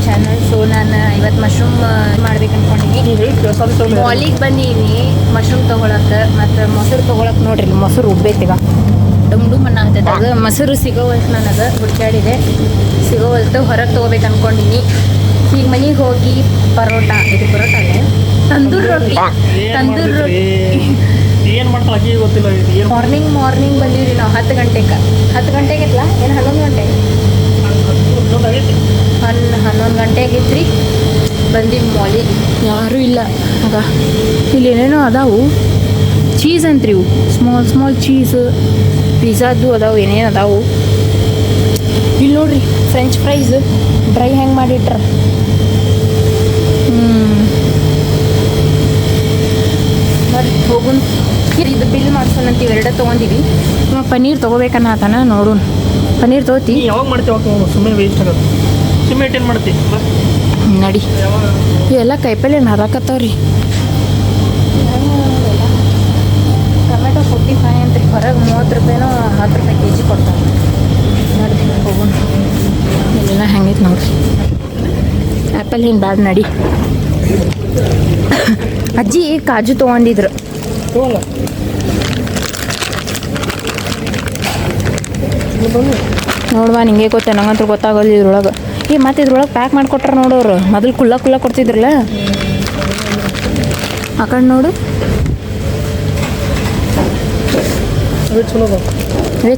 Channel. So ನಾನು ಇವತ್ತು mushroom ಮಾಡ್ಬೇಕು ಅನ್ಕೊಂಡಿನಿ. ಮಾಲಿಗೆ ಬಂದೀನಿ ಮಶ್ರೂಮ್ ತೊಗೊಳಕ್ಕೆ ಮತ್ತು ಮೊಸರು ತೊಗೊಳಕ್ಕೆ. ನೋಡ್ರಿ ಮೊಸರು ಉಬ್ಬೈತಿಗ ಡುಮ್ ಡುಮ್ ಅನ್ನ ಆಗ್ತೈತೆ. ಅದು ಮೊಸರು ಸಿಗೋವಲ್ತು ನನಗೆ ಹುಡ್ಕಾಡಿದೆ, ಸಿಗೋವಲ್ತು ಹೊರಗೆ ತೊಗೋಬೇಕು ಅನ್ಕೊಂಡಿನಿ. ಈಗ ಮನೆಗೆ ಹೋಗಿ ಪರೋಟ, ಇದು ಪರೋಟ ಅಲ್ಲೇ ತಂದೂರು ರೊಟ್ಟಿ ಏನು ಮಾಡ್ತಾಳೆ ಗೊತ್ತಿಲ್ಲ. ಮಾರ್ನಿಂಗ್ ಬಂದೀವಿ ನಾವು 10 ಗಂಟೆಗೆ. 10 ಗಂಟೆಗೆ ಇತ್ತಲ್ಲ ಏನು 11 ಗಂಟೆಗೆ 11 ಗಂಟೆಗೆ ಇದ್ರಿ ಬಂದೀವಿ ಮಾಲಿಗೆ. ಯಾರೂ ಇಲ್ಲ ಆಗ. ಇಲ್ಲಿ ಏನೇನೋ ಅದಾವು ಚೀಸ್ ಅಂತ್ರಿ, ಇವು ಸ್ಮಾಲ್ ಚೀಸ್ ಪಿಜ್ಜಾದ್ದು ಅದಾವು, ಏನೇನು ಅದಾವು. ಇಲ್ಲಿ ನೋಡ್ರಿ ಫ್ರೆಂಚ್ ಫ್ರೈಸ್ ಡ್ರೈ ಹೆಂಗೆ ಮಾಡಿಟ್ರ. ನೋಡಿ ಹೋಗುನ್. ಇದು ಬಿಲ್ ಮಾಡ್ಸೋಣಂತೀವಿ, ಎರಡೇ ತೊಗೊಂಡಿವಿ. ಪನ್ನೀರ್ ತೊಗೋಬೇಕನ್ನತಾನ, ನೋಡೋಣ. ಪನ್ನೀರ್ ತೊಗೋತಿ? ಯಾವಾಗ ಮಾಡ್ತೀವಿ? ಸುಮ್ಮನೆ ವೇಸ್ಟ್ ಆಗೋದು. ಸುಮ್ಮನೆ ಏನು ಮಾಡ್ತೀವಿ ನಡಿ. ಇವೆಲ್ಲ ಕೈಪಲ್ಲೆ ಹರಾಕತ್ತವ್ರಿ. ಟೊಮೆಟೊ 45 ಅಂತ್ರಿ, ಹೊರಗೆ 30 ರೂಪಾಯಿನೋ 10 ರೂಪಾಯಿ ಕೆಜಿ ಕೊಡ್ತಾರೆ. ನೋಡಿ ಹೋಗೋಣ. ಇಲ್ಲೆಲ್ಲ ಹೆಂಗೈತೆ ನೋಡ್ರಿ. ಆ್ಯಪಲ್ ಏನು ಬ್ಯಾಡ, ನಡಿ. ಅಜ್ಜಿ ಕಾಜು ತೊಗೊಂಡಿದ್ರು. ನೋಡುವ, ನಿಂಗೆ ಗೊತ್ತೆ, ನಂಗಂತೂ ಗೊತ್ತಾಗಲ್ಲ ಇದ್ರೊಳಗೆ. ಮತ್ತು ಇದ್ರೊಳಗೆ ಪ್ಯಾಕ್ ಮಾಡಿಕೊಟ್ರ ನೋಡೋರು. ಮೊದಲು ಕುಲ್ಲ ಕೊಡ್ತಿದ್ರಲ್ಲ. ಆ ಕಡೆ ನೋಡು,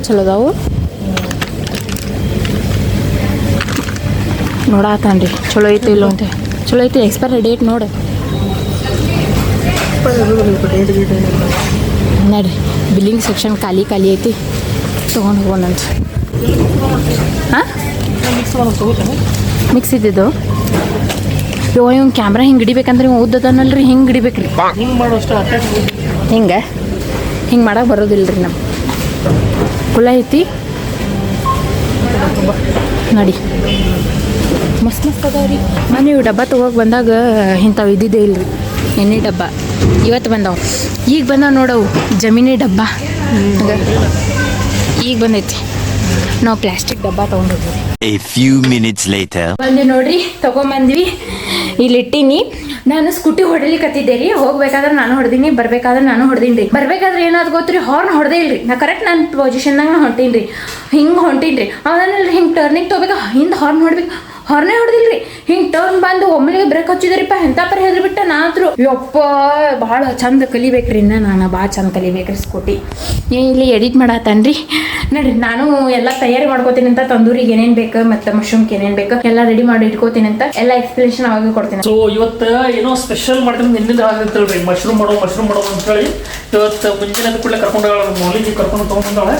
ಚಲೋ ಅದಾವು. ನೋಡಾತಾನ್ರಿ ಚಲೋ ಐತೆ ಇಲ್ಲೋ ಅಂತ. ಚಲೋ ಐತಿ. ಎಕ್ಸ್ಪೈರಿ ಡೇಟ್ ನೋಡು. ನೋಡ್ರಿ ಬಿಲ್ಲಿಂಗ್ ಸೆಕ್ಷನ್ ಖಾಲಿ ಐತಿ, ತೊಗೊಂಡು ಹೋಗೋಣಂತ. ಹಾಂ ಮಿಕ್ಸ್ ಇದ್ದಿದ್ದು. ಇವ್ ಕ್ಯಾಮ್ರಾ ಹಿಂಗೆ ಹಿಡಿಬೇಕಂದ್ರೆ ಇವ್ ಉದ್ದದನಲ್ರಿ, ಹಿಂಗೆ ಹಿಡಿಬೇಕ್ರಿ. ಹಿಂಗೆ ಮಾಡಕ್ಕೆ ಬರೋದಿಲ್ಲ ರೀ. ನಮ್ಮ ಕುಲ ಐತಿ ನೋಡಿ, ಮಸ್ತ್ ಅದಾವ್ರಿ. ನಾನು ಇವು ಡಬ್ಬ ತೊಗೋಕೆ ಬಂದಾಗ ಇಂಥವು ಇದ್ದಿದ್ದೇ ಇಲ್ಲರಿ. ಎಣ್ಣೆ ಡಬ್ಬ ಇವತ್ತು ಬಂದವು. ಈಗ ಬಂದಾವ ನೋಡವು ಜಮೀನಿ ಡಬ್ಬ. ಈಗ ಬಂದೈತಿ. ನಾವು ಪ್ಲಾಸ್ಟಿಕ್ ಡಬ್ಬ ತೊಗೊಂಡಿದ್ವಿ. A few minutes later ಬಂದು ನೋಡ್ರಿ, ತೊಗೊಂಬಂದ್ವಿ. ಇಲ್ಲಿ ಇಟ್ಟೀನಿ. ನಾನು ಸ್ಕೂಟಿ ಹೊಡಿಲಿಕ್ಕತ್ತಿದ್ದೆ ರೀ. ಹೋಗ್ಬೇಕಾದ್ರೆ ನಾನು ಹೊಡೆದೀನಿ, ಬರ್ಬೇಕಾದ್ರೆ ನಾನು ಹೊಡೆದೀನಿ ರೀ. ಬರ್ಬೇಕಾದ್ರೆ ಏನಾದ್ರು ಗೊತ್ತ್ರಿ, ಹಾರ್ನ್ ಹೊಡೆದೇ ಇಲ್ರಿ. ನಾ ಕರೆಕ್ಟ್ ನನ್ನ ಪೊಸಿಷನ್ನಾಗ ನಾ ಹೊಂಟೀನಿ ರೀ. ಹಿಂಗೆ ಹೊಂಟೀನಿ ರೀ. ಅವನಲ್ರಿ ಹಿಂಗೆ ಟರ್ನಿಂಗ್ ತೊಗೋಬೇಕು, ಹಿಂದೆ ಹಾರ್ನ್ ಹೊಡ್ಬೇಕು. ಹಾರ್ನೇ ಹೊಡೆದಿಲ್ರಿ. ಹಿಂಗೆ ಟರ್ನ್ ಬಂದು ಒಮ್ಮೆಗೆ ಬ್ರೇಕ್ ಹಚ್ಚಿದ್ರಿಪ್ಪ. ಎಂಥ ಪರಿ ಹೆದ್ರಿಬಿಟ್ಟ. ನಾತ್ರು ಯಪ್ಪ ಭಾಳ ಚಂದ ಕಲಿಬೇಕ್ರಿ. ಇನ್ನು ನಾನು ಭಾಳ ಚಂದ ಕಲಿಬೇಕ್ರಿ ಸ್ಕೂಟಿ. ಇಲ್ಲಿ ಎಡಿಟ್ ಮಾಡತ್ತಾನ್ರಿ. ನೋಡ್ರಿ, ನಾನು ಎಲ್ಲ ತಯಾರಿ ಮಾಡ್ಕೋತೀನಿ ಅಂತ. ತಂದೂರಿಗೆ ಏನೇನು ಬೇಕು ಮತ್ತು ಮಶ್ರೂಮ್ಗೆ ಏನೇನು ಬೇಕು ಎಲ್ಲ ರೆಡಿ ಮಾಡಿ ಇಟ್ಕೋತೀನಿ ಅಂತ. ಎಲ್ಲ ಎಕ್ಸ್ಪ್ಲೇಷನ್ ಅವಾಗ ಕೊಡ್ತೀನಿ. ಸೊ ಇವತ್ತು ಏನೋ ಸ್ಪೆಷಲ್ ಮಾಡ್ತೀನಿ. ನಿನ್ನಿಂದ ಆಗಿರ್ತಲ್ರಿ ಮಶ್ರೂಮ್ ಮಾಡೋ ಅಂತೇಳಿ ಇವತ್ತು ಮುಂಜಾನೆ ಕೂಡಲೇ ಕರ್ಕೊಂಡು ಮಾಲಿಗೆ ಕರ್ಕೊಂಡು ತೊಗೊಂಡ್ಬಂದಾಳೆ.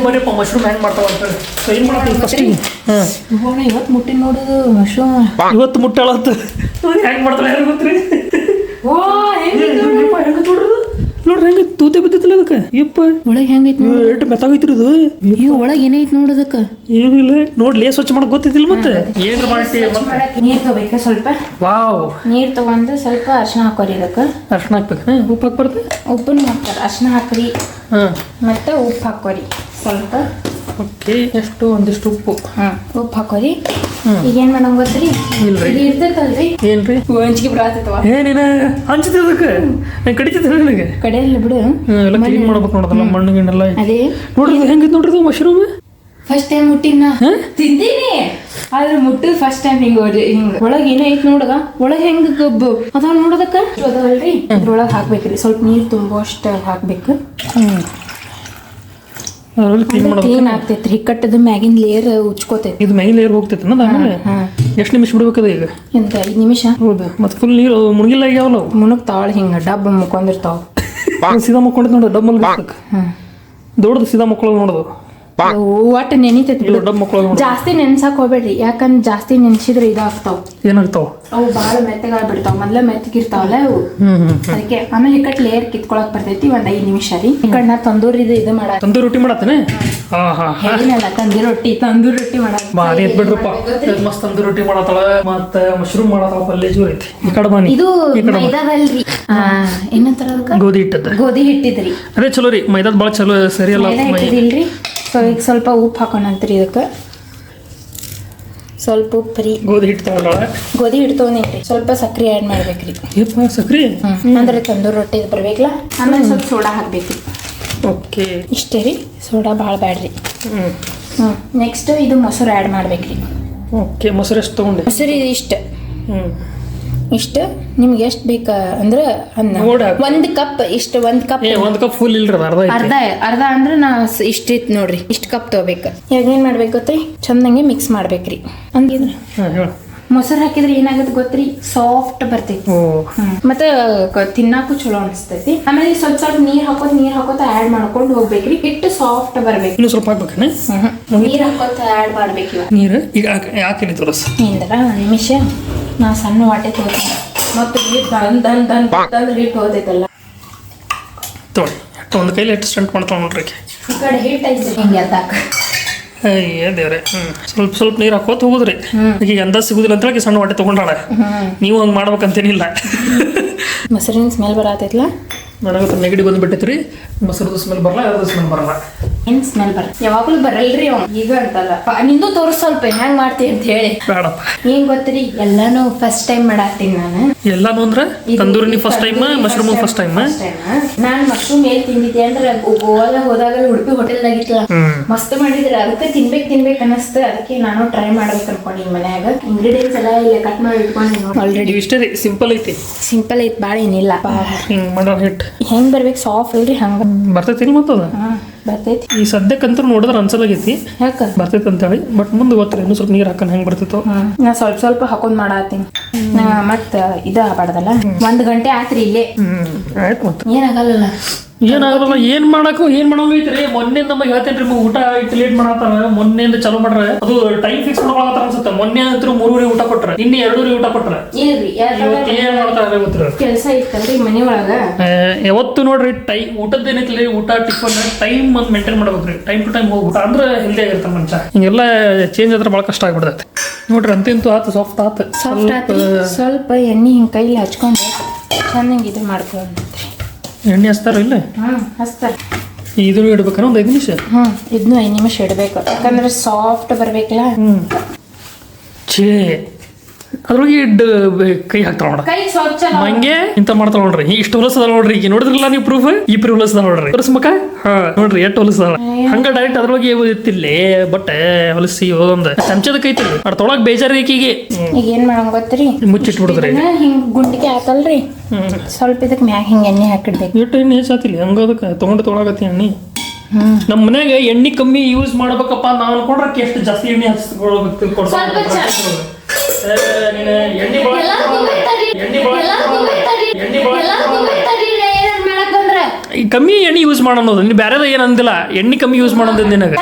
ಬರೀಪ್ಪ ಮಶ್ರೂಮ್ ಹೆಂಗೆ ಮಾಡ್ತಾವ ಅಂತೇಳಿ. ಸೊ ಏನು ಮಾಡ್ತೀವಿ ಫಸ್ಟಿಗೆ? ಇವತ್ತು ಮುಟ್ಟಿ ನೋಡೋದು ಮಶ್ರೂಮ್. ಇವತ್ತು ಮುಟ್ಟಾಳತ್ತು ಹೆಂಗೆ ಮಾಡ್ತಾಳೆ ಯಾರು ಗೊತ್ತ್ರಿ? ನೋಡ್ರಿ ಹೆಂಗೆ ತೂತೆ ಬಿದ್ದೈತಿಲ್ಲ ಅದಕ್ಕೆ. ಯಪ್ಪ ಒಳಗೆ ಹೆಂಗೈತಿ ಎಷ್ಟು ಮೆತ್ತಾಗೈತ್ರಿ ಇದು. ಈ ಒಳಗೆ ಏನೈತಿ ನೋಡೋದಕ್ಕೆ. ಏನಿಲ್ಲ ನೋಡ್ಲಿ, ಸ್ವಚ್ಛ ಮಾಡಕ್ ಗೊತ್ತೈತಿಲ್ಲ. ಮತ್ತೆ ಏನು ಮಾಡ್ತೀವಿ? ನೀರು ತಗೋಬೇಕು ಸ್ವಲ್ಪ. ವಾವ್. ನೀರು ತಗೊಂಡು ಸ್ವಲ್ಪ ಅರ್ಶಿನ ಹಾಕೋರಿ. ಇದಕ್ಕೆ ಅರ್ಶಿನ ಹಾಕ್ಬೇಕು. ಉಪ್ಪು ಹಾಕ್ಬಾರ್ದು? ಉಪ್ಪನ್ನು ಹಾಕ್ತಾರೆ. ಅರ್ಶಿನ ಹಾಕ್ರಿ ಮತ್ತು ಉಪ್ಪು ಹಾಕೋರಿ ಸ್ವಲ್ಪ. ಓಕೆ, ಎಷ್ಟು? ಒಂದಿಷ್ಟು ಉಪ್ಪು. ಉಪ್ಪು ಹಾಕೋರಿ. ಈಗ ಏನು ಮಾಡೋಂಗ ಗೊತ್ತ್ರಿ? ಇಲ್ರಿ ಇರ್ತೈತಲ್ರಿ. ಏನ್ರಿ? ಹಂಚಿಗೆ ಬರತ್ತವ. ಏನೇನ ಹಂಚಿದೆ ಅದಕ್ಕೆ? ನಾನು ಕಡಿತಿದ್ದೆ ನನಗೆ. ಕಡೆಯಲ್ಲ ಬಿಡು, ಎಲ್ಲ ಕ್ಲೀನ್ ಮಾಡ್ಬೇಕು ನೋಡೋದಲ್ಲ, ಮಣ್ಣು ಗಿಣ್ಣೆಲ್ಲ. ಅದೇ ನೋಡ್ರಿ ಹೆಂಗಿತ್ತು ನೋಡ್ರಿ ಮಶ್ರೂಮ್. ಫಸ್ಟ್ ಟೈಮ್ ಮುಟ್ಟಿನ ತಿಂತೀನಿ. ಆದ್ರೆ ಮುಟ್ಟಿದ್ ಫಸ್ಟ್ ಟೈಮ್. ಹಿಂಗ ಒಳಗೆ ಏನೋ ಐತಿ ನೋಡಗ. ಒಳಗೆ ಹೆಂಗ ಗಬ್ಬು ಅದಾವ ನೋಡೋದಕ್ಕ ಅದಾವಲ್ರಿ. ಅದ್ರೊಳಗೆ ಹಾಕ್ಬೇಕ್ರಿ. ಸ್ವಲ್ಪ ನೀರು ತುಂಬೋ ಅಷ್ಟು ಹಾಕ್ಬೇಕು. ಕ್ಲೀನ್ ಆಗ್ತೈತ್ರಿ. ಹಿಕ್ಕಟ್ಟದ ಮ್ಯಾಗಿನ ಲೇಯರ್ ಉಚ್ಕೋತೈತಿ. ಇದು ಮ್ಯಾಗಿನ ಲೇಯರ್ ಹೋಗ್ತೈತಿ ಅನ್ನೋದು. ಆಮೇಲೆ ಎಷ್ಟು ನಿಮಿಷ ಬಿಡ್ಬೇಕದ ಈಗ? ಎಂತ 5 ನಿಮಿಷ. ಹೌದಾ? ಮತ್ತೆ ಫುಲ್ ನೀರು ಮುಳುಗಿಲ್ಲ ಆಗ್ಯಾವಲ್ಲ ಅವು. ಮುಣಗ್ತಾವಳ ಹಿಂಗ ಡಬ್ಬ ಮುಕ್ಕೊಂಡಿರ್ತಾವ. ಸೀದಾ ಮುಕ್ಕೊಂಡಿದ್ ನೋಡು. ಡಬ್ ಮಲ್ಬೇಕು. ದೊಡ್ಡದು ಸೀದಾ ಮಕ್ಕಳು ನೋಡೋದು. ಒಟ್ಟು ನೆನಿತೈತಿ. ಜಾಸ್ತಿ ನೆನ್ಸಾಕ್ ಹೋಗ್ಬೇಡ್ರಿ. ಯಾಕಂದ್ರೆ ಜಾಸ್ತಿ ನೆನ್ಸಿದ್ರೆ ಇದಾಗ್ತಾವ. ಏನಾಗ್ತಾವ? ಅವು ಭಾಳ ಮೆತ್ತಗಾಗ್ಬಿಡ್ತಾವ. ಮೊದ್ಲ ಮೆತ್ತಗಿರ್ತಾವಲ್ಲ ಅವು. ಅದಕ್ಕೆ ಆಮೇಲೆ ಈ ಕಟ್ ಲೇಯರ್ ಕಿತ್ಕೊಳಕ್ ಬರ್ತೈತಿ. ಒಂದ್ 5 ನಿಮಿಷ ರೀ. ಈ ಕಡೆ ನಾ ತಂದೂರಿ ಇದು ಮಾಡ. ತಂದೂರಿ ರೊಟ್ಟಿ ಮಾಡತ್ತೇನೆ. ಹೇಳಿನಲ್ಲ ತಂದೂರಿ ರೊಟ್ಟಿ ಮಾಡಕ್ ಬಾರಿ ಐತ್ ಬಿಡ್ರಪ್ಪ. ಮಸ್ತ್ ತಂದೂರಿ ರೊಟ್ಟಿ ಮಾಡತ್ತಾಳ. ಮತ್ತ ಮಶ್ರೂಮ್ ಮಾಡತ್ತಾಳ. ಪಲ್ಯ ಜೋರ್ ಐತಿ. ಈ ಕಡೆ ಬನ್ನಿ. ಇದು ಮೈದಾದಲ್ರಿ. ಏನಂತಾರ ಅದಕ್ಕ? ಗೋಧಿ ಹಿಟ್ಟದ. ಗೋಧಿ ಹಿಟ್ಟಿದ್ರಿ. ಅದೇ ಚಲೋ ರೀ. ಮೈದಾದ್ ಭಾಳ ಚಲೋ ಸರಿ ಅಲ್ಲ. ಇಲ್ರಿ. ಸೊ ಈಗ ಸ್ವಲ್ಪ ಉಪ್ಪು ಹಾಕೋಣಂತ್ರಿ ಇದಕ್ಕೆ. ಸ್ವಲ್ಪ ಉಪ್ಪು ರೀ, ಗೋಧಿ ಹಿಟ್ಟು ತಗೊಂಡಾಳ. ಗೋಧಿ ಹಿಟ್ಟು ತೊಗೊಂಡೇನ್ರಿ, ಸ್ವಲ್ಪ ಸಕ್ರೆ ಆ್ಯಡ್ ಮಾಡ್ಬೇಕ್ರಿ. ಯಪ್ಪ ಸಕ್ರಿ. ಅಂದ್ರೆ ತಂದೂರಿ ರೊಟ್ಟಿ ಬರ್ಬೇಕಲ್ಲ, ಆಮೇಲೆ ಸ್ವಲ್ಪ ಸೋಡಾ ಹಾಕ್ಬೇಕ್ರಿ. ಓಕೆ ಇಷ್ಟೇ ರೀ, ಸೋಡಾ ಭಾಳ ಬ್ಯಾಡ್ರಿ. ನೆಕ್ಸ್ಟ್ ಇದು ಮೊಸರು ಆ್ಯಡ್ ಮಾಡ್ಬೇಕ್ರಿ. ಓಕೆ ಮೊಸರು ಎಷ್ಟು ತೊಗೊಂಡೆ? ಮೊಸರು ಇದು ಇಷ್ಟು ನಿಮ್ಗೆ ಎಷ್ಟು ಬೇಕಾ ಅಂದ್ರೆ ನೋಡ ಒಂದು ಕಪ್ ಇಷ್ಟು ಒಂದು ಕಪ್ ಫುಲ್ ಇಲ್ರಿ ಅರ್ಧ ಅಂದ್ರೆ ನಾ ಇಷ್ಟು ಇತ್ತು ನೋಡ್ರಿ, ಇಷ್ಟು ಕಪ್ ತೊಗೋಬೇಕು. ಇವಾಗ ಏನು ಮಾಡ್ಬೇಕು ಗೊತ್ತ್ರಿ, ಚಂದಂಗೆ ಮಿಕ್ಸ್ ಮಾಡ್ಬೇಕ್ರಿ. ಹಂಗಿದ್ರೆ ಮೊಸರು ಹಾಕಿದ್ರೆ ಏನಾಗುತ್ತೆ ಗೊತ್ತ್ರಿ, ಸಾಫ್ಟ್ ಬರ್ತೈತಿ. ಮತ್ತೆ ತಿನ್ನಾಕು ಚಲೋ ಅನಿಸ್ತೈತಿ. ಆಮೇಲೆ ಸ್ವಲ್ಪ ಸ್ವಲ್ಪ ನೀರ್ ಹಾಕೋತ ಆ್ಯಡ್ ಮಾಡ್ಕೊಂಡು ಹೋಗ್ಬೇಕ್ರಿ, ಹಿಟ್ಟು ಸಾಫ್ಟ್ ಬರ್ಬೇಕು. ಇನ್ನು ಸ್ವಲ್ಪ ಹಾಕ್ಬೇಕೇನೆ? ನೀರ್ ಹಾಕೋತ ಆ್ಯಡ್ ಮಾಡ್ಬೇಕು. ಇವಾಗ ನೀರು ಈಗ ಯಾಕೆ ತೋರಿಸ್ ಇಂದ್ರ ನಿಮಿಷ ನಾ ಸಣ್ಣ ವಾಟೆ ತಗೋತೀನಿ. ಮತ್ತೆ ಹಿಟ್ಟು ಹೋದೈತಲ್ಲ ತೊಗೊಳ್ಳಿ. ಒಂದು ಕೈಲಿ ಎಷ್ಟು ಸ್ಟಂಟ್ ಮಾಡ್ತಾವ ನೋಡ್ರಿ. ಈ ಕಡೆ ಹಿಟ್ಟು ಐತ್ರಿ ಹಿಂಗೆ ಎದ್ದಾಕ. ಅಯ್ಯ ದೇವ್ರೆ. ಸ್ವಲ್ಪ ಸ್ವಲ್ಪ ನೀರು ಹಾಕೋತ ಹೋಗುದ್ರಿ. ಈಗ ಅಂದಾಜ್ ಸಿಗುದಿಲ್ಲ ಅಂತ ಸಣ್ಣ ವಾಟೆ ತಗೊಂಡಾಳ. ನೀವು ಹಂಗೆ ಮಾಡ್ಬೇಕಂತೇನಿಲ್ಲ. ಮೊಸರಿನ ಸ್ಮೆಲ್ ಬರತೈತ್ಲ, ನನಗೆ ನೆಗಡಿ ಬಂದ್ಬಿಟ್ಟೈತ್ರಿ. ಮೊಸರದ ಸ್ಮೆಲ್ ಬರಲ್ಲ, ಯಾವ್ದು ಸ್ಮೆಲ್ ಬರಲ್ಲ. ಏನ್ ಸ್ಮೆಲ್ ಬರ ಯಾವಾಗ್ಲೂ ಬರಲ್ರಿ ಅವ. ಈಗ ಅಂತಲ್ಲ, ನಿಂದು ತೋರ್ಸ್ ಸ್ವಲ್ಪ ಹೆಂಗ್ ಮಾಡ್ತಿ ಅಂತ ಹೇಳಿ. ಬೇಡಪ್ಪ, ಏನ್ ಗೊತ್ತ್ರಿ, ಎಲ್ಲಾನು ಫಸ್ಟ್ ಟೈಮ್ ಮಾಡಾಕ್ತೀನಿ ನಾನು. ಎಲ್ಲಾನು ಅಂದ್ರೆ tandoori first time, mushroom first time. ನಾನ್ ಮಶ್ರೂಮ್ ಎಲ್ಲಿ ತಿಂದಿದ್ದೆ ಅಂದ್ರೆ ಗೋವಾದಾಗ ಹೋದಾಗ ಉಡುಪಿ ಹೋಟೆಲ್ದಾಗ ಇತ್ತಲ್ಲ, ಮಸ್ತ್ ಮಾಡಿದ್ರೆ ಅದಕ್ಕೆ ತಿನ್ಬೇಕು ಅನ್ನಿಸ್ತ. ಅದಕ್ಕೆ ನಾನು ಟ್ರೈ ಮಾಡ್ಬೇಕು ಅನ್ಕೊಂಡಿನಿ. ಮನ್ಯಾಗ ಇಂಗ್ರೀಡಿಯೆಂಟ್ಸ್ ಎಲ್ಲ ಇಲ್ಲ ಕಟ್ ಮಾಡಿ ಇಟ್ಕೊಂಡು ಆಲ್ರೆಡಿ. ಇಷ್ಟೇ ರೀ, ಸಿಂಪಲ್ ಐತಿ. ಸಿಂಪಲ್ ಐತಿ, ಭಾಳ ಏನಿಲ್ಲ. ಹಿಂಗ್ ಮಾಡೋ ಹಿಟ್ಟು ಹೆಂಗ್ ಬರ್ಬೇಕು, ಸಾಫ್ಟ್ ಅಲ್ರಿ ಹಂಗ ಬರ್ತೈತಿ. ಮತ್ತದ ಬರ್ತೈತಿ. ಈ ಸದ್ಯಕ್ಕಂತೂ ನೋಡಿದ್ರೆ ಅನ್ಸಲಾಗೈತಿ ಯಾಕ ಬರ್ತೈತಿ ಅಂತೇಳಿ. ಬಟ್ ಮುಂದೆ ಗೊತ್ತಿಲ್ಲ, ಇನ್ನೂ ಸ್ವಲ್ಪ ನೀರು ಹಾಕೊಂಡು ಹೆಂಗ್ ಬರ್ತಿತ್ತು. ನಾ ಸ್ವಲ್ಪ ಹಾಕೊಂಡ್ ಮಾಡತ್ತೀನಿ. ಮತ್ತ ಇದ ಆಗ್ಬಾರ್ದಲ್ಲ. 1 ಗಂಟೆ ಆತ್ರಿ ಇಲ್ಲೇ. ಆಯ್ತು ಮತ್ತೆ ಏನಾಗಲ್ಲ. ಏನಾಗಲ್ಲ. ಏನ್ ಮಾಡೋದು ಐತ್ರಿ. ಮೊನ್ನೆ ನಮಗೆ ಹೇಳ್ತೇನ್ರಿ, ಊಟ ಇಟ್ಟು ಲೇಟ್ ಮಾಡತ್ತಾರ. ಮೊನ್ನೆಯಿಂದ ಚಲೋ ಮಾಡ್ರೆ ಅದು ಟೈಮ್ ಫಿಕ್ಸ್ ಮಾಡ್ಕೊಳತ್ತಾರ ಅನ್ಸುತ್ತೆ. ಮೊನ್ನೆ ಅಂತೂ 3 ಊಟ ಕೊಟ್ರ, ಇನ್ನೇ 2 ಊಟ ಕೊಟ್ರ. ಏನ್ ಮಾಡ್ತಾರ ಗೊತ್ತಿರ. ಕೆಲಸ ಇತ್ತಲ್ರಿ ಮನಿ ಒಳಗ. ಯಾವತ್ತು ನೋಡ್ರಿ ಊಟದ ಏನೈತಿಲ್ಲ, ಊಟ ಟಿಫನ್ ಟೈಮ್ ಒಂದು ಮೇಂಟೈನ್ ಮಾಡ್ಬೇಕ್ರಿ. ಟೈಮ್ ಟು ಟೈಮ್ ಹೋಗಿ ಊಟ ಅಂದ್ರೆ ಹೆಲ್ದಿ ಆಗಿರ್ತಾರ ಮನುಷ್ಯ. ಹಿಂಗೆಲ್ಲ ಚೇಂಜ್ ಆದ್ರೆ ಭಾಳ ಕಷ್ಟ ಆಗ್ಬಿಡ್ತೈತಿ ನೋಡ್ರಿ. ಅಂತೂ ಆತು, ಸಾಫ್ಟ್ ಆತು. ಸ್ವಲ್ಪ ಎಣ್ಣೆ ಹಿಂಗ್ ಕೈಲಿ ಹಚ್ಕೊಂಡು ಚೆನ್ನಾಗಿ ಇದು ಮಾಡ್ಕೊಂಡ್ರಿ. ಎಣ್ಣೆ ಹಚ್ತಾರ ಇಲ್ಲ? ಹಚ್ತಾರ. ಇದನ್ನು ಇಡ್ಬೇಕನ್ನ ಒಂದು 5 ನಿಮಿಷ. ಇದನ್ನು 5 ನಿಮಿಷ ಇಡಬೇಕು, ಯಾಕಂದ್ರೆ ಸಾಫ್ಟ್ ಬರ್ಬೇಕಲ್ಲ. ಛೇ, ಅದ್ರೊಳಗೆ ಕೈ ಹಾಕ್ತಾಳ ನೋಡ. ಮಂಗೆ ಇಂತ ಮಾಡ್ತಾಳ ನೋಡ್ರಿ. ಇಷ್ಟು ಹೊಲಸದ ನೋಡ್ರಿ. ಈಗ ನೋಡಿದ್ರಲ್ಲ ನೀವು ಪ್ರೂಫ್. ಈ ಪ್ರೂಫ್ ಹೊಲಸದ ನೋಡ್ರಿ. ಹೊಲಸ್ಮಕ ನೋಡ್ರಿ ಎಷ್ಟು ಹೊಲಸದ. ಹಂಗ ಡೈರೆಕ್ಟ್ ಅದ್ರೊಳಗೆ ಇತ್ತಿಲ್ಲೇ ಬಟ್ ಹೊಲಸಿ ಒಂದು ಚಮಚದ ಕೈತಿಲ್ಲ. ಅದ್ ತೊಳಗ್ ಬೇಜಾರ ಈಗೀಗ. ಈಗ ಏನ್ ಮಾಡಂಗ ಗೊತ್ತ್ರಿ, ಮುಚ್ಚಿಟ್ಬಿಡುದ್ರಿ. ಹಿಂಗ್ ಗುಂಡಿಗೆ ಆತಲ್ರಿ, ಸ್ವಲ್ಪ ಇದಕ್ ಮ್ಯಾಗ ಹಿಂಗ ಎಣ್ಣೆ ಹಾಕಿಡ್ಬೇಕು. ಎಷ್ಟು ಎಣ್ಣೆ ಹೆಚ್ಚಾತಿಲ್ಲ ಹಂಗದಕ್ಕೆ ತೊಗೊಳಗತ್ತಿ ಎಣ್ಣೆ. ನಮ್ಮ ಮನ್ಯಾಗ ಎಣ್ಣೆ ಕಮ್ಮಿ ಯೂಸ್ ಮಾಡ್ಬೇಕಪ್ಪ ನಾವು ಅನ್ಕೊಂಡ್ರೆ ಎಷ್ಟು ಜಾಸ್ತಿ ಎಣ್ಣೆ ಹಚ್ಕೊಳ್ಬೇಕು. ಕಮ್ಮಿ ಎಣ್ಣೆ ಯೂಸ್ ಮಾಡೋದು. ನೀನು ಬೇರೆದ ಏನ್ ಅಂದಿಲ್ಲ, ಎಣ್ಣೆ ಕಮ್ಮಿ ಯೂಸ್ ಮಾಡೋದು ನಿನಗೆ.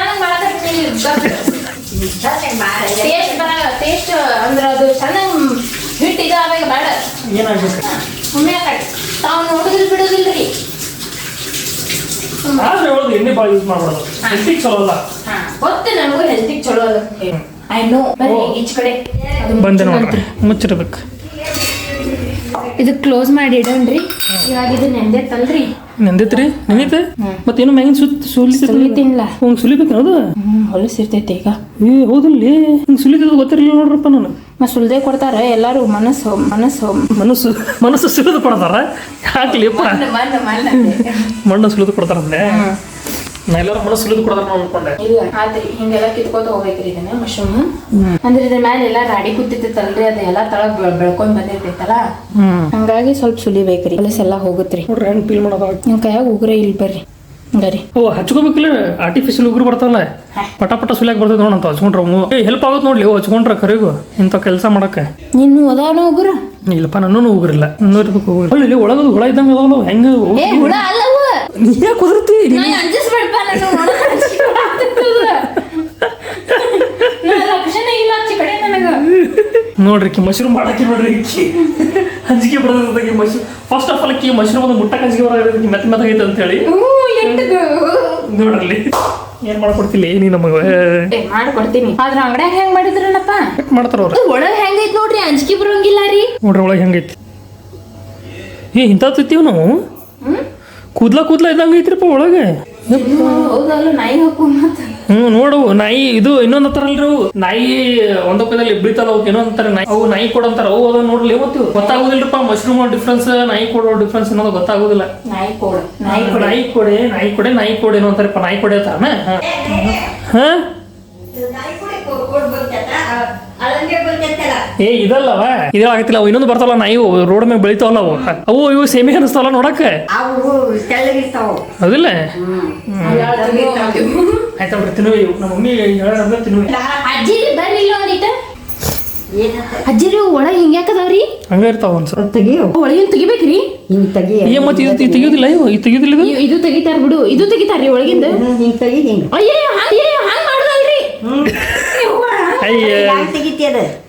ಎಣ್ಣೆ ಭಾಳ ಯೂಸ್ ಮಾಡ್ಬಾರ್ದು, ಹೆಲ್ತಿಗೆ ಚಲೋ ಅಲ್ಲ. ಗೊತ್ತು ನನಗೂ ಹೆಲ್ತಿಗೆ ಚಲೋ ಅಲ್ಲ. I know. ಈಚ್ ಕಡೆ ಬಂದೆ ನೋಡ್ರಿ, ಮುಚ್ಚಿರ್ಬೇಕು. ಇದು ಕ್ಲೋಸ್ ಮಾಡಿ ಇಡೋಣ್ರಿ. ಇವಾಗ ಇದು ನೆಂದೈತಲ್ರಿ. ನೆಂದೈತ್ರಿ? ನೆನೈತೆ ಮತ್ತೇನು ಮ್ಯಾಗಿನ ಸುಲಿತಿನ್ಲ. ಹಂಗೆ ಸುಲಿಬೇಕು ಅದು. ಹೊಲಸಿರ್ತೈತೆ ಈಗ. ಹೌದಲ್ಲಿ ಹಿಂಗೆ ಸುಲಿದ ಗೊತ್ತಿರಲಿಲ್ಲ ನೋಡ್ರಪ್ಪ ನಾನು. ಸುಲಿದೆ ಕೊಡ್ತಾರ ಎಲ್ಲಾರು. ಮನಸ್ಸು ಸುಲಿದು ಕೊಡ್ತಾರ. ಯಾಕ್ಲಿಪ್ಪ ಮಣ್ಣು ಸುಲಿದು ಕೊಡ್ತಾರಂದ್ರೆ ನಾ ಎಲ್ಲರೂ ಮನಸ್ಸು ಸುಲಿದು ಕೊಡ್ತಾರ ಅನ್ಕೊಂಡೆ. ಇಲ್ಲ ಆದ್ರಿ ಹಿಂಗೆಲ್ಲ ಕಿತ್ಕೋತ ಹೋಗ್ಬೇಕ್ರಿ ಇದನ್ನ ಮಶ್ರೂಮ್. ಅಂದ್ರೆ ಇದ್ರ ಮೇಲೆ ಎಲ್ಲಾ ರಾಡಿ ಕೂತಿರ್ತೈತಲ್ರಿ, ಅದೆಲ್ಲಾ ತಳಗ್ ಬೆಳ್ಕೊಂಡ್ ಬಂದಿರ್ತೈತಲ್ಲ, ಹಂಗಾಗಿ ಸ್ವಲ್ಪ ಸುಲಿಬೇಕ್ರಿ. ಹೊಲಸೆಲ್ಲ ಹೋಗುತ್ರಿ. ನೋಡ್ರಿ ಹೆಂಗ್ ಫೀಲ್ ಮಾಡೋದ. ನಿಮ್ ಕೈಯಾಗ ಉಗ್ರ ಇಲ್ಲಿ ಬರ್ರಿ. ಹಂಗಾರಿ ಹಚ್ಕೋಬೇಕಿಲ್ಲ, ಆರ್ಟಿಫಿಷಿಯಲ್ ಉಗುರು ಬರ್ತಾವಲ್ಲ, ಪಟ ಸುಲಿಯಾಗಿ ಬರ್ತೈತೆ ನೋಡಂತ. ಹಚ್ಕೊಂಡ್ರೆ ಹೆಲ್ಪ್ ಆಗುತ್ತೆ ನೋಡ್ಲಿ. ಹಚ್ಕೊಂಡ್ರೆ ಕರೆಗೂ ಇಂಥ ಕೆಲಸ ಮಾಡಕ್ಕೆ. ನೀನು ಅದಾವನ ಉಗುರು? ಇಲ್ಲಪ್ಪ, ನನ್ನೂ ಉಗುರಿಲ್ಲ. ಇಲ್ಲಿ ಒಳಗದು ಹುಳ ಇದ್ದಂಗೆ ಅದಾವಲ್ಲ, ಹೆಂಗ ಹುಳ ಅಲ್ಲವ. ನೀ ಯಾಕೆ ಕುದುರ್ತಿ? ನೋಡ್ರಿ ಮಶ್ರೂಮ್ ಮಾಡಕ್ಕೆ ನೋಡ್ರಿ ಅಂಜಿಕೆ ಬರೋದಕ್ಕೆ. Mushroom first of all mushroom ಒಂದು ಮುಟ್ಟಕ್ಕೆ ಅಂಜಿಕೆ ಬರೋದಕ್ಕೆ ಮೆತ್ತಗೈತೆ ಅಂತ ಹೇಳಿ ನೋಡ್ರಲ್ಲಿ ಏನ್ ಮಾಡ್ಕೊಡ್ತಿಲ್ಲ ನೀ ನಮಗೆ. ಮಾಡ್ಕೊಡ್ತೀನಿ. ಆದ್ರ ಅಂಗಡ್ಯಾಗ ಹೆಂಗ್ ಮಾಡಿದ್ರನಪ್ಪ ಮಾಡ್ತಾರ ಅವ್ರು. ಒಳಗ್ ಹೆಂಗೈತಿ ನೋಡ್ರಿ, ಅಂಜಿಕೆ ಬರೋಂಗಿಲ್ಲ ರೀ. ನೋಡ್ರಿ ಒಳಗೆ ಹೆಂಗೈತಿ. ಇಂಥ ತಿತ್ತೀವಿ ನಾವು. ಕೂದ್ಲ ಇದ್ದಂಗೆ ಐತ್ರಿಪ್ಪ ಒಳಗೆ. ಹೌದಲ್ಲ, ನಾಯಿ ಹಾಕು. ನೋಡು ನಾಯಿ ಇದು ಇನ್ನೊಂದ್ ಅಂತಾರಲ್ರಿ ಅವು ನಾಯಿ ಒಂದೊಪ್ಪದಲ್ಲಿ ಬೀಳ್ತಾವ ಅವಕ್ಕೆ ಇನ್ನೊಂದ್ ಅಂತಾರೆ ನಾಯಿ ಅವು ನಾಯಿ ಕೊಡ ಅಂತಾರ ಅವು ಅದನ್ನ ನೋಡ್ಲಿ ಮತ್ತೆ ಗೊತ್ತಾಗುದಿಲ್ರಪ್ಪ ಮಶ್ರೂಮ್ ಡಿಫ್ರೆನ್ಸ್ ನಾಯಿ ಕೊಡೋ ಡಿಫ್ರೆನ್ಸ್ ಅನ್ನೋದು ಗೊತ್ತಾಗುದಿಲ್ಲ ನಾಯಿ ಕೋಡ್ ನಾಯಿ ಕೊಡೆ ಏನೋ ಅಂತಾರಪ್ಪ ನಾಯಿ ಕೊಡೆ ಅಂತಾರನ ಹಾ ಏ ಇದಲ್ಲವ ಇದಾಗತ್ತಿಲ್ಲ ಅವು ಇನ್ನೊಂದು ಬರ್ತಾವಲ್ಲ ನಾಯಿ ರೋಡ್ ಮೇಲೆ ಬೆಳಿತಾವಲ್ಲ ಅವು ಇವು ಸೇಮಿ ಅನಿಸ್ತಾವಲ್ಲ ನೋಡಕ್ಕ ಹೌದಿಲ್ಲ ಆಯ್ತಾ ಬಿಡ್ರಿ ತಿನ್ನುವ ಇವು ನಮ್ಮ ಮಮ್ಮಿ ಹೇಳ ತಿನ್ನುವ ಅಜ್ಜಿ ಬರ್ರಿ ಇಲ್ಲ ಒಂದಿಟ ಅಜ್ಜಿರಿ ಒಳಗೆ ಹಿಂಗ್ಯಾಕದವ್ರಿ ಹಂಗ ಇರ್ತಾವ ಒಂದ್ಸಲ ಒಳಗಿನ ತೆಗಿಬೇಕ್ರಿ ಏ ಮತ್ತೆ ಇದು ತೆಗಿಯೋದಿಲ್ಲ ಇವು ಇದು ತೆಗಿಯೋದಿಲ್ಲ ಇದು ತೆಗಿತಾರ ಬಿಡು ಇದು ತೆಗಿತಾರ್ರಿ ಒಳಗಿಂದ ಅಯ್ಯೋ ಹಾಂಗ್ ಮಾಡುದಲ್ರಿ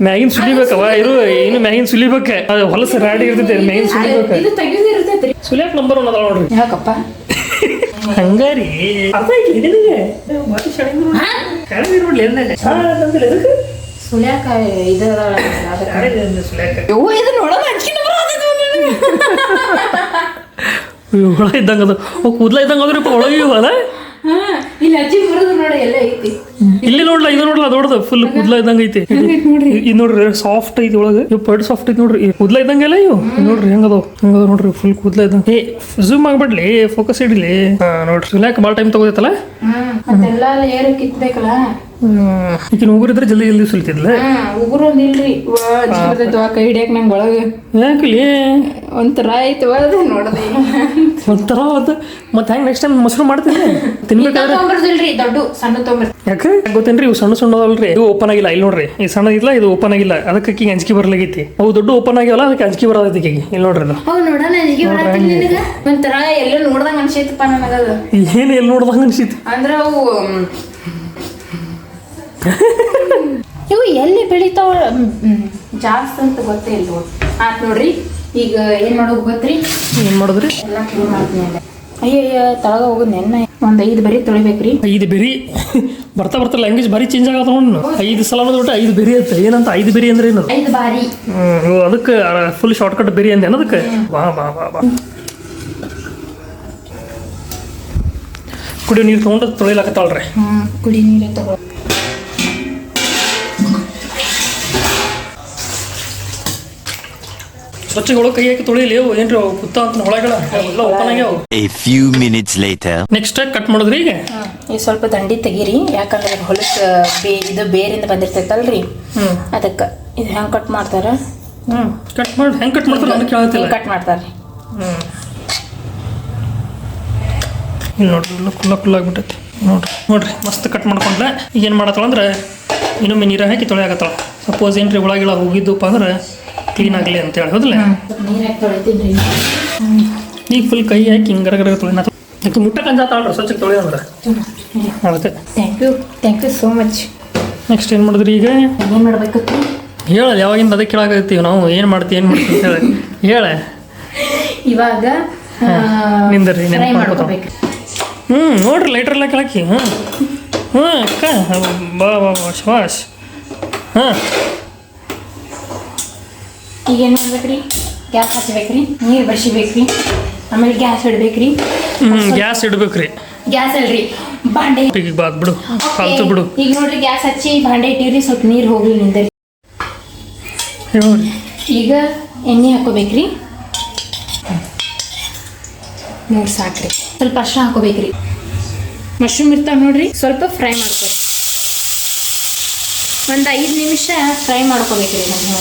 ಮ್ಯಾಗಿನ್ ಸುಲಿಬೇಕವ ಇರು ಇನ್ನು ಮ್ಯಾಗಿನ್ ಸುಲಿಬೇಕ ಅದು ಹೊಲಸ ರಾಡಿ ಇರ್ತೈತೆ ಮ್ಯಾಗಿನ್ ಸುಲಿಬೇಕ ಇದು ತೆಗಿದಿರ್ತೈತ್ರಿ ಸುಲಿಯಾಕ ನಂಬರ್ ಒನ್ ಅದಾವ ನೋಡ್ರಿ ಯಾಕಪ್ಪ ಹಂಗಾರಿ ಅರ್ಥ ಆಯ್ತು ನಿನಗೆ ಮತ್ತೆ ಶಣಿ ನೋಡ್ಲಿ ಎದಕ್ಕೆ ಸುಳ್ಯಾಕ ಇದು ಇದು ನೋಡೋದು ಹುಳ ಇದ್ದಂಗ ಅದು ಕೂದಲ ಇದ್ದಂಗ ಅದ್ರಿ ಒಳಗೆ ಇವಲ್ಲ ಇಲ್ಲಿ ಅಜ್ಜಿ ಬರೋದು ನೋಡಿ ಎಲ್ಲ ಐತಿ ಇಲ್ಲಿ ನೋಡ್ಲ ಇದು ನೋಡ್ಲ ದೊಡ್ಡದು ಫುಲ್ ಕೂದಲ ಇದ್ದಂಗ ಐತಿ ಇದು ನೋಡ್ರಿ ಸಾಫ್ಟ್ ಐತಿ ಒಳಗೆ ಇವ್ ಪಡ್ ಸಾಫ್ಟ್ ಐತಿ ನೋಡ್ರಿ ಕೂದಲ ಇದ್ದಂಗೆಲ್ಲ ಇವು ನೋಡ್ರಿ ಹೆಂಗದವ್ ನೋಡ್ರಿ ಫುಲ್ ಕೂದಲ ಇದ್ದಂಗ ಏ ಝೂಮ್ ಆಗ್ಬಿಡ್ಲಿ ಫೋಕಸ್ ಇಡ್ಲಿ ನೋಡ್ರಿ ಸುಲ್ಯಾಕ ಭಾಳ ಟೈಮ್ ತಗೋತೈತಲ್ಲ ಮತ್ತೆಲ್ಲ ಏರು ಕಿತ್ಬೇಕಲ್ಲ ಈಗಿನ ಉಗುರಿದ್ರೆ ಜಲ್ದಿ ಜಲ್ದಿ ಸುಲಿತಿದ್ಲ ಉಗುರು ಒಂದಿಲ್ರಿ ಕೈ ಹಿಡಿಯಕ್ ನಂಗೆ ಒಳಗೆ ಯಾಕಲಿ ಒಂಥರ ಆಯ್ತು ಅದು ನೋಡದೆ ಒಂಥರ ಅದು ಮತ್ತೆ ಹೆಂಗ್ ನೆಕ್ಸ್ಟ್ ಟೈಮ್ ಮೊಸರು ಮಾಡ್ತೀನಿ ತಿನ್ಬೇಕಾದ್ರೆ ತೊಗೊಂಬರ್ದಿಲ್ರಿ ದೊಡ್ಡ ಸಣ್ಣ ತೊಗೊಂಬರ್ ಯಾಕೆ ಗೊತ್ತೇನ್ರಿ ಇವು ಸಣ್ಣ ಸಣ್ಣದಲ್ರಿ ಇದು ಓಪನ್ ಆಗಿಲ್ಲ ಇಲ್ಲಿ ನೋಡ್ರಿ ಈ ಸಣ್ಣದಿಲ್ಲ ಇದು ಓಪನ್ ಆಗಿಲ್ಲ ಅದಕ್ಕೆ ಅಕ್ಕಿಗೆ ಅಂಜಿಕೆ ಬರ್ಲಾಗೈತಿ ಅವು ದೊಡ್ಡ ಓಪನ್ ಆಗಿವಲ್ಲ ಅದಕ್ಕೆ ಅಂಜಿಕೆ ಬರೋದೈತಿ ಅಕ್ಕಿಗೆ ಇಲ್ಲಿ ನೋಡ್ರಿ ಅದು ಹೌದು ನೋಡೋಣ ಅಂಜಿಕೆ ಬರತ್ತಿಲ್ಲ ನಿನಗ ಒಂಥರ ಎಲ್ಲ ನೋಡ್ದಂಗ ಅನ್ಸೈತಪ್ಪ ನನಗದು ಏನು ಎಲ್ಲಿ ನೋಡ್ದಂಗ ಅನ್ಸಿತ್ತು ಅಂದ್ರ ಅವು ಇವು ಎಲ್ಲಿ ಬೆಳಿತಾವ ಜಾಸ್ತಿ ಅಂತ ಗೊತ್ತೇ ಇಲ್ಲ ಆತ್ ನೋಡ್ರಿ ಈಗ ಏನ್ ಮಾಡೋದು ಗೊತ್ತ್ರಿ ಏನ್ ಮಾಡಿದ್ರಿ ಎಲ್ಲ ಕ್ಲೀನ್ ಮಾಡ್ತೀನಿ ಅಲ್ಲ ಅಯ್ಯಯ್ಯ ತಳಗ ಹೋಗೋದು ನೆನ್ನೆ ಒಂದ್ 5 ಬರೀ ತೊಳಿಬೇಕ್ರಿ 5 ಬೆರಿ ಬರ್ತಾ ಲ್ಯಾಂಗ್ವೇಜ್ ಬಾರಿ ಚೇಂಜ್ ಆಗತ್ತ ನೋಡು 5 ಸಲ ಬಿಟ್ಟು 5 ಬೆರಿ ಅಂತ ಏನಂತ 5 ಬೆರಿ ಅಂದ್ರೆ ಏನು 5 ಬಾರಿ ಅದಕ್ಕೆ ಫುಲ್ ಶಾರ್ಟ್ ಕಟ್ ಬೆರಿ ಅಂದೆ ಅದಕ್ಕೆ ಬಾ ಬಾ ಬಾ ಬಾ ಕುಡಿಯೋ ನೀರು ತೊಗೊಂಡು ತೊಳಿಲಾಕತ್ತಾಳ್ರಿ ಕುಡಿ ನೀರೇ ತಗೋ ಸ್ವಚ್ಛ ಒಳಗೆ ಕೈ ಹಾಕಿ ತೊಳಿಲಿ ಏನ್ರಿ ಕುತ್ತ ಅಂತ ಒಳಗಳ ಎಲ್ಲ ಓಪನ್ ಆಗ್ಯಾವ A few minutes later. Next cut ಮಾಡಿದ್ರಿ ಈಗ ಈಗ ಸ್ವಲ್ಪ ದಂಡಿ ತೆಗೀರಿ ಯಾಕಂದ್ರೆ ಹೊಲಸ ಇದು ಬೇರಿಂದ ಬಂದಿರ್ತೈತಲ್ರಿ ಅದಕ್ಕೆ ಇದು ಹೆಂಗೆ ಕಟ್ ಮಾಡ್ತಾರ ಕಟ್ ಮಾಡಿ ಹೆಂಗೆ ಕಟ್ ಮಾಡ್ತಾರೆ ನನಗೆ ಕೇಳತ್ತಿಲ್ಲ ಕಟ್ ಮಾಡ್ತಾರೆ ಇಲ್ಲಿ ನೋಡ್ರಿ ಎಲ್ಲ ಕುಲ್ಲ ಆಗ್ಬಿಟ್ಟೈತಿ ನೋಡ್ರಿ ಮಸ್ತ್ ಕಟ್ ಮಾಡ್ಕೊಂಡ್ಲೆ ಈಗ ಏನು ಮಾಡತ್ತಳ ಅಂದ್ರೆ ಇನ್ನೊಮ್ಮೆ ನೀರು ಹಾಕಿ ತೊಳೆಯಾಗತ್ತಳ ಸಪೋಸ್ ಏನ್ರಿ ಒಳಗಿಳ ಹೋಗಿದ್ದಪ್ಪ ಅಂದ್ರೆ ಕ್ಲೀನ್ ಆಗಲಿ ಅಂತೇಳಿ ಹೌದಲ್ಲ ನೀರು ಹಾಕಿ ತೊಳಿತೀನಿ ಈಗ ಫುಲ್ ಕೈ ಹಾಕಿ ಹಿಂಗರಗರ ತೊಳೆನ ಯಾಕೆ ಮುಟ್ಟಕ್ಕೆ ಅಂಜಾತಾಳ್ರಿ ಸ್ವಚ್ಛ ತೊಳೆ ಅಂದ್ರೆ ಅದಕ್ಕೆ thank you so much next ಏನು ಮಾಡಿದ್ರಿ ಈಗ ಏನು ಮಾಡ್ಬೇಕು ಹೇಳ ಯಾವಾಗಿಂದ ಅದಕ್ಕೆ ಕೇಳಾಕತ್ತೀವಿ ನಾವು ಏನು ಮಾಡ್ತೀವಿ ಅಂತ ಹೇಳಿ ಹೇಳ ಇವಾಗ ನಿಂದ್ರಿ ಫ್ರೈ ಮಾಡ್ಕೋಬೇಕು ನೋಡ್ರಿ ಲೈಟ್ರ್ ಎಲ್ಲ ಕೇಳಾಕಿ ಅಕ್ಕ ಬಾ ಬಾ ಬಾ ಶವಾಶ್ ಈಗ ಏನು ಮಾಡ್ಬೇಕ್ರಿ ಗ್ಯಾಸ್ ಹಚ್ಬೇಕ್ರಿ ನೀರು ಬಸಿಬೇಕ್ರಿ ಆಮೇಲೆ ಗ್ಯಾಸ್ ಇಡ್ಬೇಕ್ರಿ ಗ್ಯಾಸ್ ಇಡ್ಬೇಕ್ರಿ ಗ್ಯಾಸ್ ಅಲ್ರಿ ಬಾಂಡೆ ಈಗ ಬಾದ್ ಬಿಡು ಫಾಲ್ತು ಬಿಡು ಈಗ ನೋಡ್ರಿ ಗ್ಯಾಸ್ ಹಚ್ಚಿ ಬಾಂಡೆ ಇಟ್ಟಿವ್ರಿ ಸ್ವಲ್ಪ ನೀರು ಹೋಗ್ಲಿ ನಿಂದ್ರಿ ಈಗ ಎಣ್ಣೆ ಹಾಕೋಬೇಕ್ರಿ ನೋಡಿ ಸಾಕ್ರಿ ಸ್ವಲ್ಪ ಅರ್ಶಿನ ಹಾಕೋಬೇಕ್ರಿ ಮಶ್ರೂಮ್ ಇರ್ತಾವ ನೋಡ್ರಿ ಸ್ವಲ್ಪ ಫ್ರೈ ಮಾಡ್ಕೊರಿ ಒಂದು 5 ನಿಮಿಷ ಫ್ರೈ ಮಾಡ್ಕೋಬೇಕ್ರಿ ನಾನು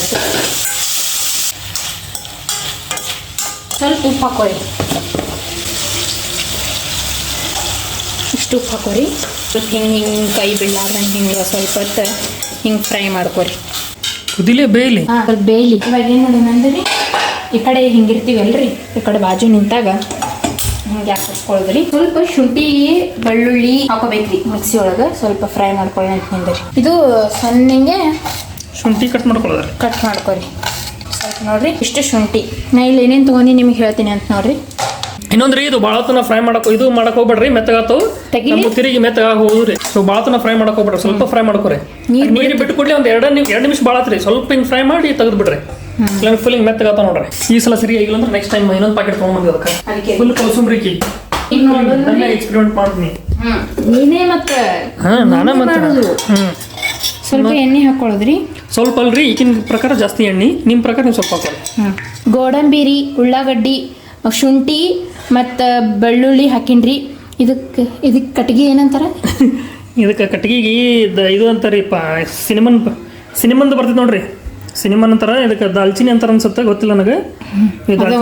ಸ್ವಲ್ಪ ಉಪ್ಪು ಹಾಕೋರಿ ಇಷ್ಟು ಉಪ್ಪು ಹಾಕೋರಿ ಸ್ವಲ್ಪ ಹಿಂಗೆ ಕೈ ಬೀಳಾರ್ದಂಗೆ ಹಿಂಗೆ ಸ್ವಲ್ಪ ಹೊತ್ತು ಹಿಂಗೆ ಫ್ರೈ ಮಾಡ್ಕೋರಿ ಕುದಿಲೇ ಬೇಯಲಿ ಸ್ವಲ್ಪ ಬೇಯಲಿ ಇವಾಗ ಏನು ಮಾಡೋಣ ಅಂದ್ರೆ ಈ ಕಡೆ ಹಿಂಗಿರ್ತೀವಲ್ರಿ ಈ ಕಡೆ ಬಾಜು ನಿಂತಾಗ ಹಿಂಗೆ ಹಾಕಿಸ್ಕೊಳದ್ರಿ ಸ್ವಲ್ಪ ಶುಂಠಿ ಬೆಳ್ಳುಳ್ಳಿ ಹಾಕೋಬೇಕ್ರಿ ಮಿಕ್ಸಿ ಒಳಗೆ ಸ್ವಲ್ಪ ಫ್ರೈ ಮಾಡ್ಕೊಳ್ಳಿ ಅಂತ ನಿಂದ್ರಿ ಇದು ಸಣ್ಣಗೆ ಶುಂಠಿ ಕಟ್ ಮಾಡ್ಕೊಳ್ಳೋದ್ರಿ ಕಟ್ ಮಾಡ್ಕೊರಿ ಸ್ವಲ್ಪ ನೋಡ್ರಿ ಇಷ್ಟು ಶುಂಠಿ ನಾ ಇಲ್ಲಿ ಏನೇನು ತೊಗೊಂಡು ನಿಮಗೆ ಹೇಳ್ತೀನಿ ಅಂತ ನೋಡ್ರಿ ಇನ್ನೊಂದ್ರಿ ಇದು ಭಾಳ ಹೊತ್ತನ ಫ್ರೈ ಇದು ಮಾಡಕ್ ಹೋಗ್ಬೇಡ್ರಿ ಮೆತ್ತಗಾತವು ತಿರುಗಿ ಮೆತ್ತಗಾಗಿ ಹೋದ್ರಿ ಸೊ ಭಾಳ ಹೊತ್ತನ ಫ್ರೈ ಮಾಡಕ್ ಹೋಗ್ಬೇಡ್ರಿ ಸ್ವಲ್ಪ ಫ್ರೈ ಮಾಡ್ಕೊರಿ ನೀರು ಬಿಟ್ಟು ಕೊಡ್ಲಿ ಒಂದು 2 ನಿಮಿಷ ಭಾಳತ್ರಿ ಸ್ವಲ್ಪ ಹಿಂಗೆ ಫ್ರೈ ಮಾಡಿ ತೆಗೆದು ಬಿಡ್ರಿ ಇಲ್ಲ ಫುಲ್ ಹಿಂಗೆ ಮೆತ್ತಗಾತ ನೋಡ್ರಿ ಈ ಸಲ ಸರಿ ಆಗಿಲ್ಲ ಅಂದ್ರೆ ನೆಕ್ಸ್ಟ್ ಟೈಮ್ ಇನ್ನೊಂದು ಪ್ಯಾಕೆಟ್ ತೊಗೊಂಡ್ಬಂದಿ ಅದಕ್ಕೆ ಫುಲ್ ಕೋಸಂಬರಿ ಈಗ ನೋಡೋದು ಎಕ್ಸ್ಪೆರಿಮೆಂಟ್ ಮಾಡ್ತೀನಿ ನೀನೇ ಮತ್ತೆ ನಾನೇ ಮತ್ತೆ ಮಾಡೋದು. ಸ್ವಲ್ಪ ಎಣ್ಣೆ ಹಾಕೊಳ್ಳೋದ್ರಿ. ಸ್ವಲ್ಪ ಅಲ್ರಿ ಈಗಿನ ಪ್ರಕಾರ ಜಾಸ್ತಿ ಎಣ್ಣೆ, ನಿಮ್ಮ ಪ್ರಕಾರ ನೀವು ಸ್ವಲ್ಪ ಹಾಕೊಳ್ಳಿ. ಗೋಡಂಬಿ, ಉಳ್ಳಾಗಡ್ಡಿ, ಶುಂಠಿ ಮತ್ತು ಬೆಳ್ಳುಳ್ಳಿ ಹಾಕಿನ್ರಿ. ಇದಕ್ಕೆ ಕಟ್ಟಿಗೆ ಏನಂತಾರ? ಇದಕ್ಕೆ ಕಟ್ಟಿಗೆಗೆ ಇದು ಅಂತಾರಿಪ್ಪ, ಸಿನಿಮನ್ದು ಬರ್ತೈತೆ ನೋಡ್ರಿ, ಸಿನಿಮನ್ ಅಂತಾರ. ಇದಕ್ಕೆ ದಾಲ್ಚಿನಿ ಅಂತಾರ ಅನ್ಸುತ್ತೆ, ಗೊತ್ತಿಲ್ಲ ನನಗೆ.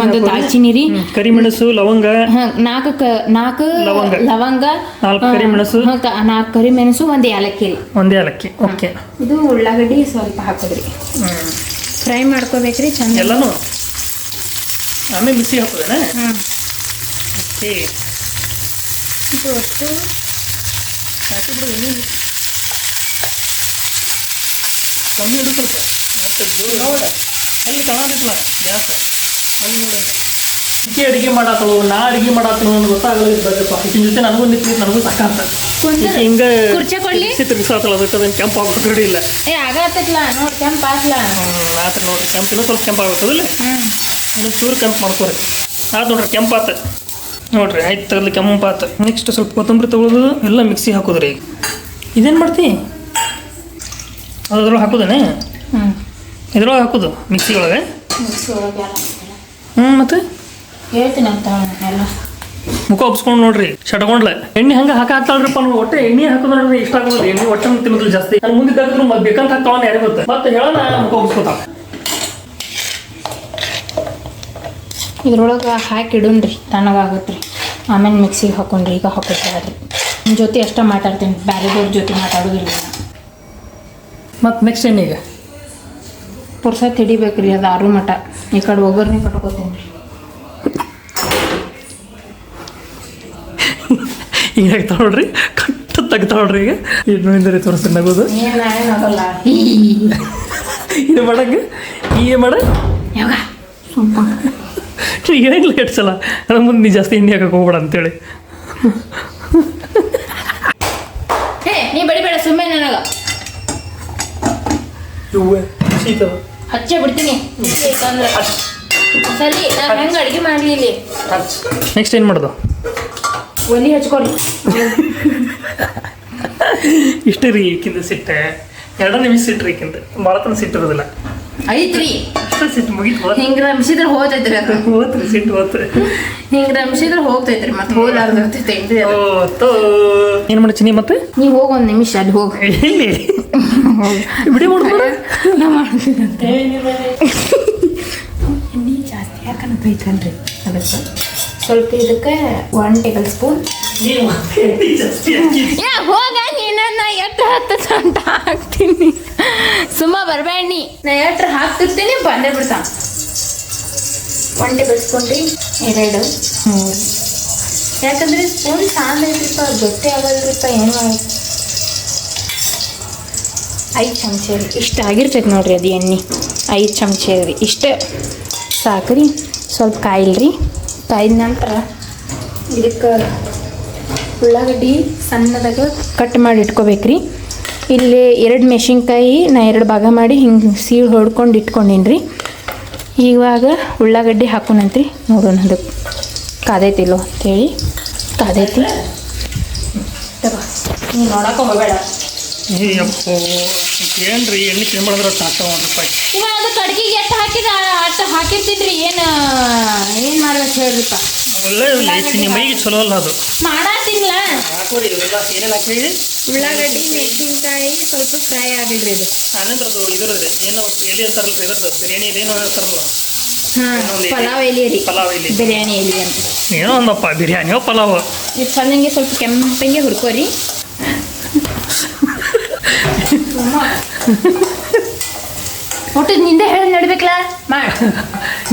ಒಂದು ದಾಲ್ಚಿನಿ ರೀ, ಕರಿಮೆಣಸು, ಲವಂಗ, ನಾಲ್ಕು ಲವಂಗ, 4 ಕರಿಮೆಣಸು, 4 ಕರಿಮೆಣಸು, 1 ಏಲಕ್ಕಿ ರೀ. 1 ಏಲಕ್ಕಿ. ಓಕೆ. ಇದು ಉಳ್ಳಾಗಡ್ಡಿ ಸ್ವಲ್ಪ ಹಾಕೋದ್ರಿ, ಫ್ರೈ ಮಾಡ್ಕೋಬೇಕ್ರಿ ಚಂದ ಎಲ್ಲಾನು. ಆಮೇಲೆ ಮಿಕ್ಸಿಗೆ ಹಾಕೋದೇನೆ. ಓಕೆ. ಇದು ಅಷ್ಟು ಹಾಕಿಬಿಡು. ಕಮ್ಮಿ ಇಡು ಸ್ವಲ್ಪ, ಮತ್ತೆ ನೋಡ ಅಲ್ಲಿ ಕಾಣೋದಿಲ್ಲ ಗ್ಯಾಸ್. ಅಲ್ಲಿ ನೋಡಲ್ಲ ಈಕೆ ಅಡುಗೆ ಮಾಡಾತಳು, ನಾ ಅಡುಗೆ ಮಾಡಾತಳು ನನಗೆ ಗೊತ್ತಾಗಲ್ಲ. ಈಕಿನ ಜೊತೆ ನನಗೂ ನಿಂತು ನನಗೂ ಸಾಕಾಗ್ತದೆ. ಹಿಂಗೆ ತಿರ್ಗಿಸಾತಳ, ಅದಕ್ಕೆ ಅದನ್ನು ಕೆಂಪು ಆಗ್ಬೇಕು ರೆಡಿ ಇಲ್ಲ. ಆಗತ್ತಲ್ಲ ನೋಡಿ, ಕೆಂಪು ಆಗ್ಲ ಆತ್ರಿ ನೋಡ್ರಿ, ಕೆಂಪು ಇನ್ನೂ ಸ್ವಲ್ಪ ಕೆಂಪು ಆಗ್ಬೇಕದಿಲ್ಲ, ಇನ್ನೂ ಚೂರು ಕೆಂಪು ಮಾಡ್ಕೋರಿ. ಆಯ್ತು ನೋಡ್ರಿ, ಕೆಂಪು ಆತ ನೋಡ್ರಿ, ಆಯ್ತು ತಗಲಿ ಕೆಂಪು ಆತ. ನೆಕ್ಸ್ಟ್ ಸ್ವಲ್ಪ ಕೊತ್ತಂಬರಿ ತೊಗೊಳೋದು, ಎಲ್ಲ ಮಿಕ್ಸಿ ಹಾಕೋದ್ರಿ. ಈಗ ಇದೇನು ಮಾಡ್ತಿ? ಅದ್ರೊಳಗೆ ಹಾಕೋದೇನೆ? ಇದ್ರೊಳಗೆ ಹಾಕೋದು ಮಿಕ್ಸಿ ಒಳಗೆ. ಮತ್ತೆ ಹೇಳ್ತೀನಿ ಅಂತ ಎಲ್ಲ ಮುಖ ಒಪ್ಸ್ಕೊಂಡು ನೋಡ್ರಿ, ಶಟ್ಕೊಂಡ್ಲೆ ಎಣ್ಣೆ ಹಂಗೆ ಹಾಕ್ತಾಳ್ರಿಪ್ಪ. ನಾವು ಒಟ್ಟೆ ಎಣ್ಣೆ ಹಾಕೋದು ನೋಡ್ರಿ ಇಷ್ಟ ಆಗೋದಿಲ್ಲ. ಎಣ್ಣೆ ಒಟ್ಟೆ ತಿನ್ನೋದಿಲ್ಲ ಜಾಸ್ತಿ. ನಾನು ಮುಂದಿದ್ದಾದ್ರು ಬೇಕಂತ ಹಾಕ್ತಾವ ಯಾರಿಗೆ ಗೊತ್ತೆ. ಮತ್ತೆ ಹೇಳೋಣ, ಮುಖ ಒಪ್ಸ್ಕೊತಾವ. ಇದ್ರೊಳಗೆ ಹಾಕಿಡುನ್ರಿ, ತಣ್ಣಗಾಗತ್ತೆ ರೀ. ಆಮೇಲೆ ಮಿಕ್ಸಿಗೆ ಹಾಕೊಂಡ್ರಿ. ಈಗ ಹಾಕೋತಾರ್ರಿ. ನಿಮ್ಮ ಜೊತೆ ಅಷ್ಟೇ ಮಾತಾಡ್ತೀನಿ, ಬೇರೆದವ್ರ ಜೊತೆ ಮಾತಾಡೋದಿಲ್ಲ. ಮತ್ತು ನೆಕ್ಸ್ಟ್ ಎಣ್ಣೆಗೆ ಪುರ್ಸತ್ ಹಿಡಿಬೇಕು ರೀ, ಅದು 6 ಮಟ. ಈ ಕಡೆ ಒಗ್ಗರ್ನಿ ಕಟ್ಕೋತೀನಿ ರೀ. ಈಗ ಆಗ್ತಾವ ನೋಡ್ರಿ, ಕಟ್ಟು ತೆಗ್ತಾವ ನೋಡ್ರಿ. ಈಗ ಇನ್ನೊಂದರೆ ತೋರಿಸ್ತೀನಿ ನಗೋದು. ಏನಾಗಲ್ಲ ಇದು ಮಾಡಂಗೆ ಹೀಗೆ ಮಾಡ ಯಾವಾಗ ಏನಿಲ್ಲ ಎಷ್ಟು ಸಲ ನನ್ನ ಮುಂದೆ ನೀ ಜಾಸ್ತಿ ಎಣ್ಣೆ ಹಾಕಕ್ಕೆ ಹೋಗ್ಬೇಡ ಅಂತೇಳಿ. ನೀ ಬಡಿಬೇಡ ಸುಮ್ಮನೆ ನನಗೆ ಹಚ್ಚೇ ಬಿಡ್ತೀನಿ. ಸರಿ, ನಾನು ಹೆಂಗೆ ಅಡುಗೆ ಮಾಡಲಿ ಇಲ್ಲಿ. ನೆಕ್ಸ್ಟ್ ಏನು ಮಾಡೋದು? ಒಲಿ ಹಚ್ಕೊಡಿ. ಇಷ್ಟೇ ರೀ ಈಕಿಂದ ಸಿಟ್ಟೆ. 2 ನಿಮಿಷ ಸಿಟ್ರಿ ಈಕಿಂದ, ಭಾಳ ತನ ಸಿಟ್ಟಿರೋದಿಲ್ಲ. ಐತ್ರಿ ಅಷ್ಟೇ ಸಿಟ್ಟು ಮುಗೀತು. ಹಿಂಗೆ ರಮಿಸಿದ್ರೆ ಹೋತೈತ್ರಿ, ಅದು ಹೋತ್ರಿ ಸಿಟ್ಟು ಹೋತ್ರಿ. ಹಿಂಗೆ ರಮಿಸಿದ್ರೆ ಹೋಗ್ತೈತ್ರಿ, ಮತ್ತೆ ಹೋಲಾರ್ದಿರ್ತೈತೆ. ಏನು ಮಾಡಿ ಚಿನ್ನಿ? ಮತ್ತೆ ನೀವು ಹೋಗಿ 1 ನಿಮಿಷ ಅಲ್ಲಿ ಹೋಗಿ. ಎಲ್ಲಿ ಬಿಡಿ ಮಾಡ್ತಾರ ಎಣ್ಣೆ ಜಾಸ್ತಿ ಯಾಕಂತೈತಲ್ರಿ, ಅದಕ್ಕೆ ಸ್ವಲ್ಪ ಇದಕ್ಕೆ 1 ಟೇಬಲ್ ಸ್ಪೂನ್. ಹೋಗ ನೀನ, ಎಷ್ಟು ಹತ್ತು ಹಾಕ್ತೀನಿ. ಸುಮ್ಮ ಬರಬೇಡ ನೀ, ನಾ ಎಷ್ಟು ಹಾಕ್ತಿರ್ತೀನಿ ಬಂದೇ ಬಿಡ್ತಾ. 1 ಟೇಬಲ್ ಸ್ಪೂನ್ ರೀ, 2, 3. ಯಾಕಂದ್ರೆ ಸ್ಪೂನ್ ಸಾಂದ್ ಐತ್ರಿಪ್ಪ, ಗಟ್ಟಿ ಆಗಲ್ರಿಪ್ಪ. ಏನು 5 ಚಮಚ ರೀ, ಇಷ್ಟು ಆಗಿರ್ತೈತೆ ನೋಡ್ರಿ. ಅದು ಎಣ್ಣೆ 5 ಚಮಚ ರೀ, ಇಷ್ಟು ಸಾಕ್ರಿ. ಸ್ವಲ್ಪ ಕಾಯಿಲ್ರಿ. ಕಾಯ್ದ ನಂತರ ಇದಕ್ಕೆ ಉಳ್ಳಾಗಡ್ಡಿ ಸಣ್ಣದಾಗ ಕಟ್ ಮಾಡಿ ಇಟ್ಕೋಬೇಕ್ರಿ. ಇಲ್ಲಿ 2 ಮೆಣಸಿನ್ಕಾಯಿ ನಾ 2 ಭಾಗ ಮಾಡಿ ಹಿಂಗೆ ಸೀಳು ಹೊಡ್ಕೊಂಡು ಇಟ್ಕೊಂಡೀನಿ ರೀ. ಇವಾಗ ಉಳ್ಳಾಗಡ್ಡಿ ಹಾಕೋಣಂತ್ರಿ. ನೋಡೋಣ ಅದಕ್ಕೆ ಕಾದೈತಿಲ್ಲೋ ಅಂಥೇಳಿ. ಕಾದೈತಿ, ನೀ ನೋಡಕ್ಕೆ ಹೋಗಬೇಡ. ಏನ್ರಿ ಎಣ್ಣೆ ಕ್ಲೀನ್ ಮಾಡಿದ್ರೆ ಸಾಕು ₹1. ಇವಾಗ ಅದಕ್ಕೆ ಅಡುಗೆಗೆ ಎಷ್ಟು ಹಾಕಿದ ಅಷ್ಟು ಹಾಕಿರ್ತಿದ್ರಿ. ಏನು ಮಾಡ್ಬೇಕು ಹೇಳ್ರಿಪ್ಪ. ಒಳ್ಳೆ ಚಿನ್ನಿ ಮೈಗೆ ಚಲೋ ಅಲ್ಲ ಅದು. ಮಾಡಾತಿಲ್ಲ. ಹಾಕೋರಿ ಇವೆಲ್ಲ ಏನೇನು ಹಾಕಿ? ಉಳ್ಳಾಗಡ್ಡಿ, ಮೆಣಸಿನ್ಕಾಯಿ ಸ್ವಲ್ಪ ಫ್ರೈ ಆಗಿಡ್ರಿ. ಇದು ನಾನೇನ್ರದು ಇದ್ರದ್ರಿ ಏನೋ ಎಲೆ ಅಂತಾರಲ್ರಿ, ಇದ್ರದ್ದು ಬಿರಿಯಾನಿ ಎಲೆ ಏನೋ ಹೇಳ್ತಾರಲ್ಲ. ಪಲಾವ್ ಎಲೆ ರೀ, ಪಲಾವ್ ಎಲೆ, ಬಿರಿಯಾನಿ ಎಲೆ ಅಂತ ಏನೋ ಒಂದಪ್ಪ, ಬಿರಿಯಾನಿಯೋ ಪಲಾವ್. ಇದು ಚಂದಂಗೆ ಸ್ವಲ್ಪ ಕೆಂಪಂಗೆ ಹುರ್ಕೋರಿ. ಒಟ್ಟು ನಿಂದೆ ಹೇಳಿ ನಡಿಬೇಕಲ್ಲ ಮಾಡಿ.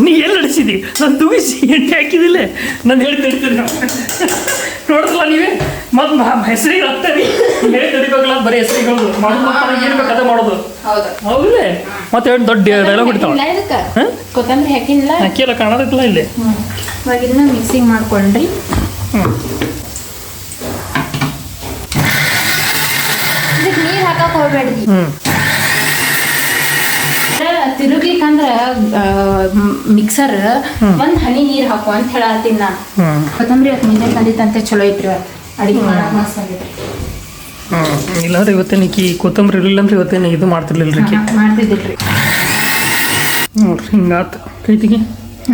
ನೀ ಎಲ್ಲಿ ನಡೆಸಿದಿ? ನಾನು ತುಗಿಸಿ ಎಣ್ಣೆ ಹಾಕಿದಿಲ್ಲ, ನಾನು ಹೇಳಿ ನಡೀತೀನಿ. ನೋಡಿದ್ರಲ್ಲ ನೀವೇ, ಮತ್ತು ಹೆಸರಿಗೆ ಹಾಕ್ತಾರೆ ಹೇಳಿ ನಡಿಬೇಕಲ್ಲ. ಬರೀ ಹೆಸರಿಗಳು ಮಾಡೋದು ಏನು ಬೇಕು ಅದೇ ಮಾಡೋದು. ಹೌದಿಲ್ಲ? ಮತ್ತೆ ಹೇಳಿ ದೊಡ್ಡ ಡೈಲಾಗ್ ಬಿಡ್ತಾವ. ಕೊತ್ತಂಬರಿ ಹಾಕಿಲ್ಲ, ಹಾಕಿಲ್ಲ, ಕಾಣೋದಿಲ್ಲ ಇಲ್ಲಿ. ಇವಾಗ ಇದನ್ನ ಮಿಕ್ಸಿಂಗ್ ಮಾಡ್ಕೊಂಡ್ರಿ. ಇದಕ್ಕೆ ನೀರು ಹಾಕಕ್ಕೆ ಹೋಗ್ಬೇಡ್ರಿ. ತಿರುಗ್ಲಿಕ್ಕಂದ್ರ ಮಿಕ್ಸರ್ 1 ಹನಿ ನೀರು ಹಾಕು ಅಂತ ಹೇಳತ್ತೀನಿ ನಾನು. ಕೊತ್ತಂಬರಿ ಮುಂಜಾನೆ ಬಂದಿತ್ತಂತೆ, ಚಲೋ ಐತ್ರಿ. ಅಡಿಗೆ ಮಾಡಕ್ಕೆ ಮಸ್ತ್ ಬಂದಿದ್ರಿ. ಇಲ್ಲಾಂದ್ರೆ ಇವತ್ತೇನು ಈಕಿ ಕೊತ್ತಂಬರಿ ಇರಲಿಲ್ಲ ಅಂದ್ರೆ ಇವತ್ತೇನು ಇದು ಮಾಡ್ತಿರ್ಲಿಲ್ಲ ರೀ ಮಾಡ್ತಿದ್ದಿಲ್ರಿ. ನೋಡ್ರಿ ಹಿಂಗಾತು ಕೈತಿಗೆ.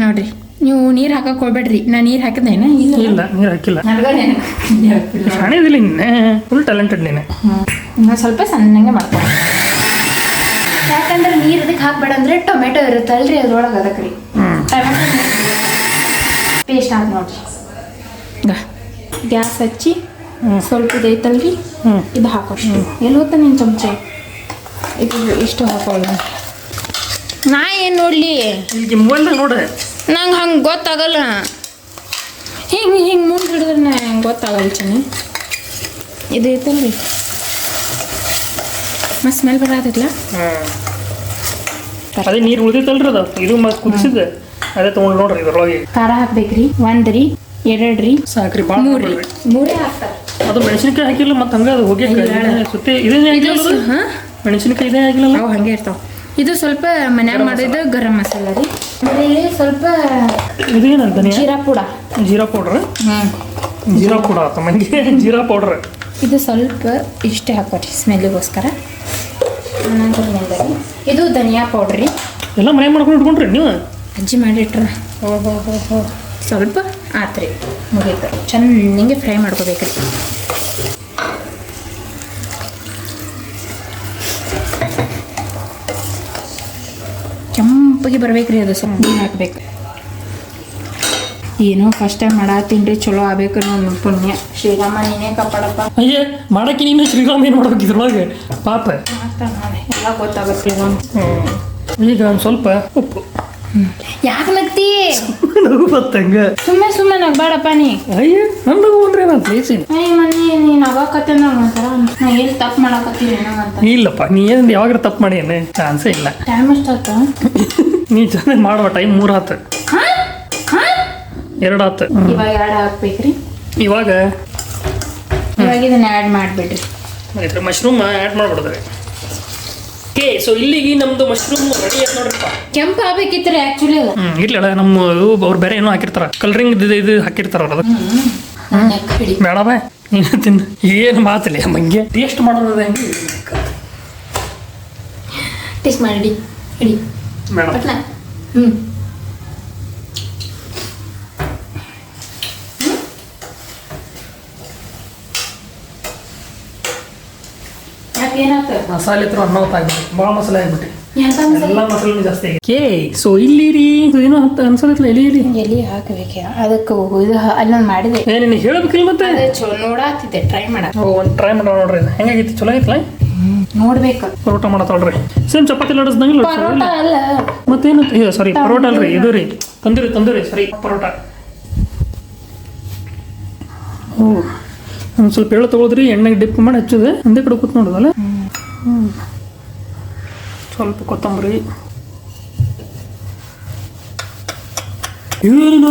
ನೋಡ್ರಿ ನೀವು ನೀರು ಹಾಕಕ್ಕೆ ಹೋಗ್ಬೇಡ್ರಿ. ನಾ ನೀರು ಹಾಕಿದ್ದೇನ? ಇಲ್ಲ ನೀರು ಹಾಕಿಲ್ಲ. ಶಾಣೆದಿಲ್ಲ ನಿನ್ನೆ, ಫುಲ್ ಟ್ಯಾಲೆಂಟೆಡ್ ನೀನೆ. ನಾನು ಸ್ವಲ್ಪ ಸಣ್ಣಗೆ ಮಾಡ್ತೀನಿ. ಯಾಕಂದ್ರೆ ನೀರು ಅದಕ್ಕೆ ಹಾಕ್ಬೇಡ ಅಂದ್ರೆ ಟೊಮೆಟೊ ಇರುತ್ತಲ್ರಿ ಅದ್ರೊಳಗೆ ಅದಕ್ಕೆ ರೀ ಟೊಮೆಟೊ ಪೇಸ್ಟ್ ಹಾಕಿ ನೋಡ್ರಿ. ಗ್ಯಾಸ್ ಹಚ್ಚಿ ಸ್ವಲ್ಪ ಇದೈತಲ್ರಿ ಇದು ಹಾಕೋರಿ. ಎಲ್ಲಿ ಹೋಗ್ತಾ ನಿನ್ನ ಚಮಚ ಇದು ಇಷ್ಟು ಹಾಕೊಳ್ಳ. ನಾ ಏನು ನೋಡ್ಲಿ ಈಗ ಮೊಬೈಲ್ದಾಗ ನೋಡ. ನಂಗೆ ಹಂಗೆ ಗೊತ್ತಾಗಲ್ಲ. ಹಿಂಗೆ ಮುಂದೆ ಹಿಡಿದ್ರೆ ನಂಗೆ ಗೊತ್ತಾಗಲ್ಲ ಚೆನ್ನ. ಇದು ಐತಲ್ರಿ ಮಸ್ತ್ ಸ್ಮೆಲ್ ಬರತ್ತಲ್ಲ. ಅದೇ ನೀರು ಉಳಿದೈತಲ್ರಿ ಅದು ಇದು ಮತ್ತೆ ಕುದಿಸಿದ್ದೆ ಅದೇ ತೊಗೊಂಡು ನೋಡ್ರಿ ಇದ್ರೊಳಗೆ. ಖಾರ ಹಾಕ್ಬೇಕ್ರಿ. 1 ರೀ 2 ರೀ ಸಾಕ್ರಿ ಭಾಳ 3 ರೀ 3 ಹಾಕ್ತಾರೆ. ಅದು ಮೆಣಸಿನ್ಕಾಯಿ ಹಾಕಿಲ್ಲ ಮತ್ತೆ ಹಂಗೆ ಅದು ಹೋಗಿ ಸುತ್ತಿ ಇದೇನೇ ಹಾಕಿಲ್ಲ. ಹಾಂ ಮೆಣಸಿನ್ಕಾಯಿ ಇದೇ ಹಾಕಿಲ್ಲ. ಅವು ಹಾಗೆ ಇರ್ತಾವೆ. ಇದು ಸ್ವಲ್ಪ ಮನ್ಯಾಗ ಮಾಡಿದ್ದು ಗರಂ ಮಸಾಲ ರೀ. ಇಲ್ಲಿ ಸ್ವಲ್ಪ ಇದೇನಂತ ಜೀರಾ ಪುಡ. ಜೀರಾ ಪೌಡ್ರ್. ಜೀರಾ ಪುಡ ಆತ ಮಂಗೆ ಜೀರಾ ಪೌಡ್ರ್. ಇದು ಸ್ವಲ್ಪ ಇಷ್ಟೇ ಹಾಕೋರಿ ಸ್ಮೆಲ್ಲಿಗೋಸ್ಕರ. ಇದು ಧನಿಯಾ ಪೌಡ್ರಿ. ಎಲ್ಲ ಮನೆ ಮಾಡ್ಕೊಂಡು ಇಟ್ಕೊಂಡ್ರಿ ನೀವು? ಅಜ್ಜಿ ಮಾಡಿಟ್ರ ಸ್ವಲ್ಪ ಆತ್ರಿ ಮುಗೀತು. ಚೆನ್ನಾಗಿ ಫ್ರೈ ಮಾಡ್ಕೋಬೇಕ್ರಿ. ಕೆಂಪಗೆ ಬರ್ಬೇಕ್ರಿ. ಅದು ಸ್ವಲ್ಪ ನೀರು ಹಾಕ್ಬೇಕು. ಏನೋ ಫಸ್ಟ್ ಟೈಮ್ ಮಾಡತ್ತೀನಿ ರೀ, ಚಲೋ ಆಗ್ಬೇಕು ನನ್ನ ಪುಣ್ಯ. ಶ್ರೀರಾಮ ನೀನೇ ಕಾಪಾಡಪ್ಪ. ಅಯ್ಯೇ ಮಾಡಕ್ಕೆ ನೀನು ಶ್ರೀರಾಮ ಏನು ಮಾಡ್ಬೇಕು ಇದ್ರೊಳಗೆ ಪಾಪ. ಎಲ್ಲ ಗೊತ್ತಾಗುತ್ತೆ. ಈಗ ಒಂದು ಸ್ವಲ್ಪ ಉಪ್ಪು. ಯಾಕೆ ನಗ್ತಿ? ನಗು ಬತ್ತಂಗ. ಸುಮ್ಮನೆ ನಗ್ಬೇಡಪ್ಪ ನೀ. ಅಯ್ಯ ನನ್ನ ನಗು ಅಂದ್ರೆ ನಾನು ಪ್ಲೇಸಿನ. ಅಯ್ಯ ಮನೆ ನೀನು ನಗಕತ್ತೆ ಒಂಥರ ನಾ ಎಲ್ಲಿ ತಪ್ಪು ಮಾಡಕತ್ತೀವಿ ಏನೋ ಅಂತ. ಇಲ್ಲಪ್ಪ ನೀ ಏನು ಯಾವಾಗ ತಪ್ಪು ಮಾಡಿ ಏನು ಚಾನ್ಸೇ ಇಲ್ಲ. ಟೈಮ್ ಎಷ್ಟಾಯ್ತು? ನೀ ಚೆನ್ನಾಗಿ ಮಾಡುವ ಟೈಮ್ 3 ಆತು. 2 ಆತು. ಇವಾಗ 2 ಹಾಕ್ಬೇಕ್ರಿ. ಇವಾಗ ಇದನ್ನ ಆ್ಯಡ್ ಮಾಡಿಬಿಡ್ರಿ. ಇದ್ರ ಮಶ್ರೂಮ್ ಆ್ಯಡ್ ಮಾಡ್ಬಿಡ್ತಾರೆ. ಓಕೆ ಸೊ ಇಲ್ಲಿಗೆ ನಮ್ದು ಮಶ್ರೂಮ್ ರೆಡಿ ಆಯ್ತು ನೋಡ್ರಿಪ್ಪ. ಕೆಂಪು ಆಗ್ಬೇಕಿತ್ತು ರೀ ಆ್ಯಕ್ಚುಲಿ ಅದು. ಇರ್ಲಿಲ್ಲ ನಮ್ಮ ಅವ್ರು ಬೇರೆ ಏನೋ ಹಾಕಿರ್ತಾರ ಕಲರಿಂಗ್ ಇದು ಹಾಕಿರ್ತಾರ ಅವ್ರು. ಅದು ಬೇಡ ಬಾ ನೀನು ತಿಂದು ಏನು ಮಾತಿಲ್ಲ ಮಂಗೆ ಟೇಸ್ಟ್ ಮಾಡೋದು ಹೆಂಗೆ ಟೇಸ್ಟ್ ಮಾಡಿ ಇಡಿ ಬೇಡ. ಮಸಾಲೆ ಹತ್ರ ಅನ್ನೋತ್ ಆಗ್ಬಿಟ್ಟು ಭಾಳ ಮಸಾಲೆ ಆಗ್ಬಿಟ್ಟು ಎಲ್ಲ ಮಸಾಲೆ ಜಾಸ್ತಿ ಆಗಿ. ಓಕೆ ಸೊ ಇಲ್ಲಿ ರೀ ಏನೋ ಅನ್ಸೋದಿಲ್ಲ ಎಲ್ಲಿ ಎಲ್ಲಿ ಹಾಕಬೇಕು ಅದಕ್ಕೆ ಇದು ಅಲ್ಲೊಂದು ಮಾಡಿದೆ. ನಿನಗೆ ಹೇಳ್ಬೇಕಿಲ್ಲ ಮತ್ತೆ ನೋಡಾತಿದ್ದೆ ಟ್ರೈ ಮಾಡ. ಒಂದು ಟ್ರೈ ಮಾಡೋ ನೋಡ್ರಿ ಹೆಂಗಾಗಿತ್ತು ಚಲೋ ಆಗಿತ್ತಲ್ಲ. ನೋಡ್ಬೇಕು. ಪರೋಟ ಮಾಡತ್ತಳ್ರಿ ಸೇಮ್ ಚಪಾತಿ ಲಡಿಸ್ದಂಗಿಲ್ಲ. ಪರೋಟ ಅಲ್ಲ ಮತ್ತೇನು ಸಾರಿ ಪರೋಟ ಅಲ್ರಿ ಇದು ರೀ ತಂದೂರಿ ಸರಿ ಪರೋಟ. ಓ ಒಂದು ಸ್ವಲ್ಪ ಎಳ್ಳು ತೊಗೊಳದ್ರಿ ಎಣ್ಣೆಗೆ ಡಿಪ್ ಮಾಡಿ ಹಚ್ಚೋದೆ ಒಂದೇ ಕಡೆ ಕೂತ್ ನೋಡೋದಲ್ಲ. ಸ್ವಲ್ಪ ಕೊತ್ತಂಬರಿ ಏನು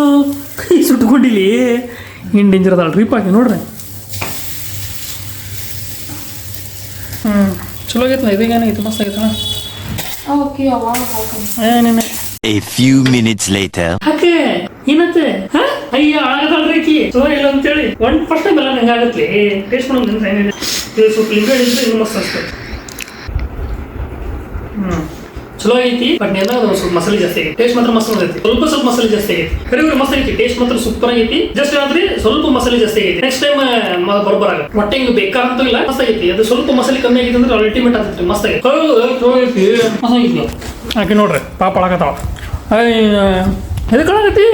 ಕೈ ಸುಟ್ಕೊಂಡಿಲ್ಲಿ ಏನು ಡೇಂಜರ್ ಅದಲ್ರಿ ಪಾಕಿ ನೋಡ್ರಿ. ಚಲೋ ಆಗೈತಲ್ಲ ಇದಾಗ ಏನಾಗಿತ್ತು ಮಸ್ತ್ ಆಗೈತಲ್ಲ. ಓಕೆ ಅವಾಗ ಏನೇನೆ A few minutes later. ಹಾಕೆ ಏನತ್ತೆ ಅಯ್ಯ ಆಗದಲ್ರಿ ಆಕಿ ಚಲೋ ಇಲ್ಲ ಅಂತೇಳಿ ಒಂದು ಫಸ್ಟ್ ಟೈಮ್ ಎಲ್ಲ ಹೆಂಗಾಗತ್ಲಿ ಟೇಸ್ಟ್ ಮಾಡೋದು ಇದು ಸ್ವಲ್ಪ ಲಿಂಗ ಹಿಡಿದ್ರೆ ಇನ್ನೂ ಮಸ್ತ್ ಅನ್ಸ್ತದೆ. ಚಲೋ ಐತಿ ಬಟ್ ಏನಾದ್ರು ಸ್ವಲ್ಪ ಮಸಾಲೆ ಜಾಸ್ತಿ ಆಗೈತಿ. ಟೇಸ್ಟ್ ಮಾತ್ರ ಮಸ್ತ್ ಆಗೈತಿ. ಸ್ವಲ್ಪ ಮಸಾಲೆ ಜಾಸ್ತಿ ಆಗೈತಿ. ಕರಿಗಳು ಮಸ್ತ್ ಆಗೈತಿ. ಟೇಸ್ಟ್ ಮಾತ್ರ ಸೂಪರ್ ಆಗೈತಿ. ಜಸ್ಟ್ ಏನಾದ್ರಿ ಸ್ವಲ್ಪ ಮಸಾಲೆ ಜಾಸ್ತಿ ಆಗೈತಿ. ನೆಕ್ಸ್ಟ್ ಟೈಮ್ ಬರೋಬರ್ ಆಗುತ್ತೆ. ಹೊಟ್ಟೆ ಹಿಂಗೆ ಬೇಕಾದಂತೂ ಇಲ್ಲ ಮಸ್ತ್ ಆಗೈತಿ. ಅದು ಸ್ವಲ್ಪ ಮಸಾಲೆ ಕಮ್ಮಿ ಆಗೈತಿ ಅಂದ್ರೆ ಅಲ್ಟಿಮೇಟ್ ಆಗ್ತೈತಿ. ಮಸ್ತ್ ಆಗೈತಿ. ಚಲೋ ಐತಿ ಮಸ್ತ್ ಆಗೈತಿ. ಹಾಕಿ ನೋಡ್ರಿ ಪಾಪ ಆಗತ್ತಾವ ಎದಕ್ಕಾಗತ್ತಿ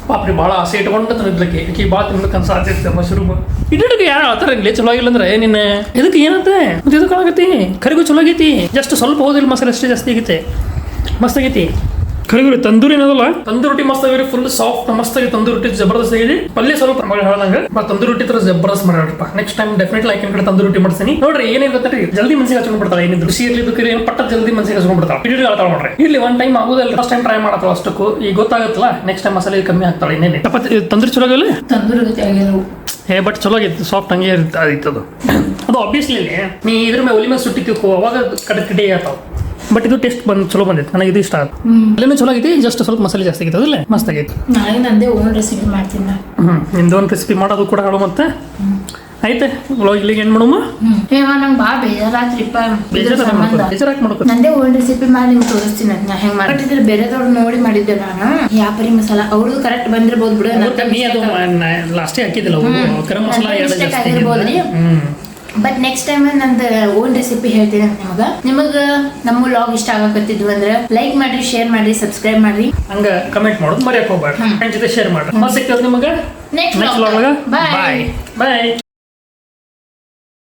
ಪಾಪ್ರಿ ಭಾಳ ಆಸೆ ಇಟ್ಕೊಂಡು ತಂದಿದ್ಲಕ್ಕೆ ಆಕಿ ಭಾಳ ತಿನ್ಬೇಕು ಅನ್ಸಾತಿರ್ತೆ ಮಶ್ರೂಮ್. ಇಟ್ಟಿಗೆ ಯಾರು ಆತರ ಇರಲಿ ಚಲೋ ಆಗಿಲ್ಲ ಅಂದ್ರೆ ನಿನ್ನ ಇದಕ್ಕೆ ಏನಂತೆ ಮತ್ತೆ ಇದಕ್ಕಾಗತ್ತಿ ಕರಿಗೂ ಚಲೋ ಆಗೈತಿ. ಜಸ್ಟ್ ಸ್ವಲ್ಪ ಹೋದಿಲ್ಲ ಮಸಾಲೆ ಅಷ್ಟೇ ಜಾಸ್ತಿ ಆಗೈತಿ. ಮಸ್ತ್ ಆಗೈತಿ. ಕರಿಗುರಿ ತಂದೂರಿ ಏನದಲ್ಲ ತಂದೂರಿ ರೊಟ್ಟಿ ಮಸ್ತ್ ಆಗಿರಿ. ಫುಲ್ ಸಾಫ್ಟ್ ಮಸ್ತ್ ಆಗಿ ತಂದೂರಿ ರೊಟ್ಟಿ ಜಬರ್ದಸ್ತ್ ಆಗಿದೆ. ಪಲ್ಯ ಸ್ವಲ್ಪ ಹೇಳ್ದಂಗೆ ತಂದೂರಿ ರೊಟ್ಟಿ ತರ ಜಬರ್ದಸ್ತ್ ಮಾಡ್ಯಾರಪ್ಪ. ನೆಕ್ಸ್ಟ್ ಟೈಮ್ ಡೆಫಿನೆಟ್ಲಿ ಆಕಿನ ಕಡೆ ತಂದೂರಿ ರೊಟ್ಟಿ ಮಾಡ್ತೀನಿ ನೋಡ್ರಿ. ಏನೇನು ಗೊತ್ತಾ ಜಲ್ದಿ ಮನ್ಸಿಗೆ ಹಚ್ಕೊಂಡ್ ಬಿಡ್ತಾಳೆ. ಏನಿದ್ರು ಖುಷಿ ಇರ್ಲಿ ದುಃಖ ಏನು ಪಟ್ಟ ಜಲ್ದಿ ಮನ್ಸಿಗೆ ಹಚ್ಕೊಂಡ್ ಬಿಡ್ತಾಳೆ. ಇಡೀ ಹೇಳ್ತಾಳ ನೋಡ್ರಿ. ಇಲ್ಲಿ ಒನ್ ಟೈಮ್ ಆಗೋದಲ್ಲ ಫಸ್ಟ್ ಟೈಮ್ ಟ್ರೈ ಮಾಡತ್ತಾಳ ಅಷ್ಟಕ್ಕೂ ಈಗ ಗೊತ್ತಾಗತ್ತಲ್ಲ. ನೆಕ್ಸ್ಟ್ ಟೈಮ್ ಮಸಾಲೆ ಕಮ್ಮಿ ಆಗ್ತಾಳೆ. ಇನ್ನೇನೆ ಚಪಾತಿ ತಂದೂರಿ ಚಲೋ ಆಗಲ್ಲ ತಂದೂರಿ ಬಟ್ ಚಲೋ ಆಗೈತಿ. ಸಾಫ್ಟ್ ಹಂಗೆ ಆಯ್ತದು. ಅದು ಆಬ್ವಿಯಸ್ಲಿ ನೀ ಇದ್ರ ಮೇಲೆ ಒಲಿ ಮೇಲೆ ಸುಟ್ಟಿತ್ತು ಅವಾಗ ಕಡೆ ಆಗ್ತಾವ. ಬಟ್ ಇದು ಟೇಸ್ಟ್ ಚಲೋ ಬಂದೈತೆ ನನಗೆ ಇದು ಇಷ್ಟ ಆಯ್ತು ಅಲ್ಲೇನು ಚಲೋ ಆಗೈತಿ ಜಸ್ಟ್ ಸ್ವಲ್ಪ ಮಸಾಲೆ ಜಾಸ್ತಿ ಆಗೈತೆ ಅದಿಲ್ಲ ಮಸ್ತ್ ಆಗೈತಿ ನಾಳೆ ನಂದೇ ಓನ್ ರೆಸಿಪಿ ಮಾಡ್ತೀನಿ ನಾ. ನಿಮ್ದು ಒಂದು ರೆಸಿಪಿ ಮಾಡೋದು ಕೂಡ ಹೇಳೋ ಮತ್ತೆ ಆಯ್ತೆ ಇಲ್ಲಿಗೆ ಏನು ಮಾಡಮ್ಮ ನಂಗೆ ಭಾಳ ಬೇಜಾರಾತ್ರಿಪ್ಪ ಬೇಜಾರಾಗಿ ಮಾಡ್ಕೊ ನಂದೇ ಓನ್ ರೆಸಿಪಿ ಮಾಡಿ ನಿಮ್ಗೆ ತೋರಿಸ್ತೀನಿ ಅದನ್ನ ಹೆಂಗ್ ಮಾಡಿದ್ರೆ ಬೇರೆದವ್ರು ನೋಡಿ ಮಾಡಿದ್ದೆ ನಾನು ಯಾಪರಿ ಮಸಾಲ ಅವ್ರದ್ದು ಕರೆಕ್ಟ್ ಬಂದಿರ್ಬೋದು ಬಿಡು ನೀ ಅದು ಲಾಸ್ಟೇ ಹಾಕಿದಿಲ್ಲ garam masala ಆಗಿರ್ಬೋದ್ರಿ but next time ನಂದು ಓನ್ ರೆಸಿಪಿ ಹೇಳ್ತೀನಿ ನಿಮಗೆ ನಮ್ಮ ವ್ಲಾಗ್ ಇಷ್ಟ ಆಗಕತ್ತಿದ್ವು ಅಂದ್ರೆ ಲೈಕ್ ಮಾಡ್ರಿ ಶೇರ್ ಮಾಡ್ರಿ ಸಬ್ಸ್ಕ್ರೈಬ್ ಮಾಡ್ರಿ ಹಂಗ ಕಮೆಂಟ್ ಮಾಡೋದು ಮರೆಯಕ್ಕೆ ಹೋಗ್ಬೇಡ್ರಿ ಫ್ರೆಂಡ್ ಜೊತೆ ಶೇರ್ ಮಾಡ್ರಿ ಸಿಗ್ತದೆ ನಿಮಗೆ ನೆಕ್ಸ್ಟ್ ನೆಕ್ಸ್ಟ್ ವ್ಲಾಗ್ ಬಾಯ್ ಬಾಯ್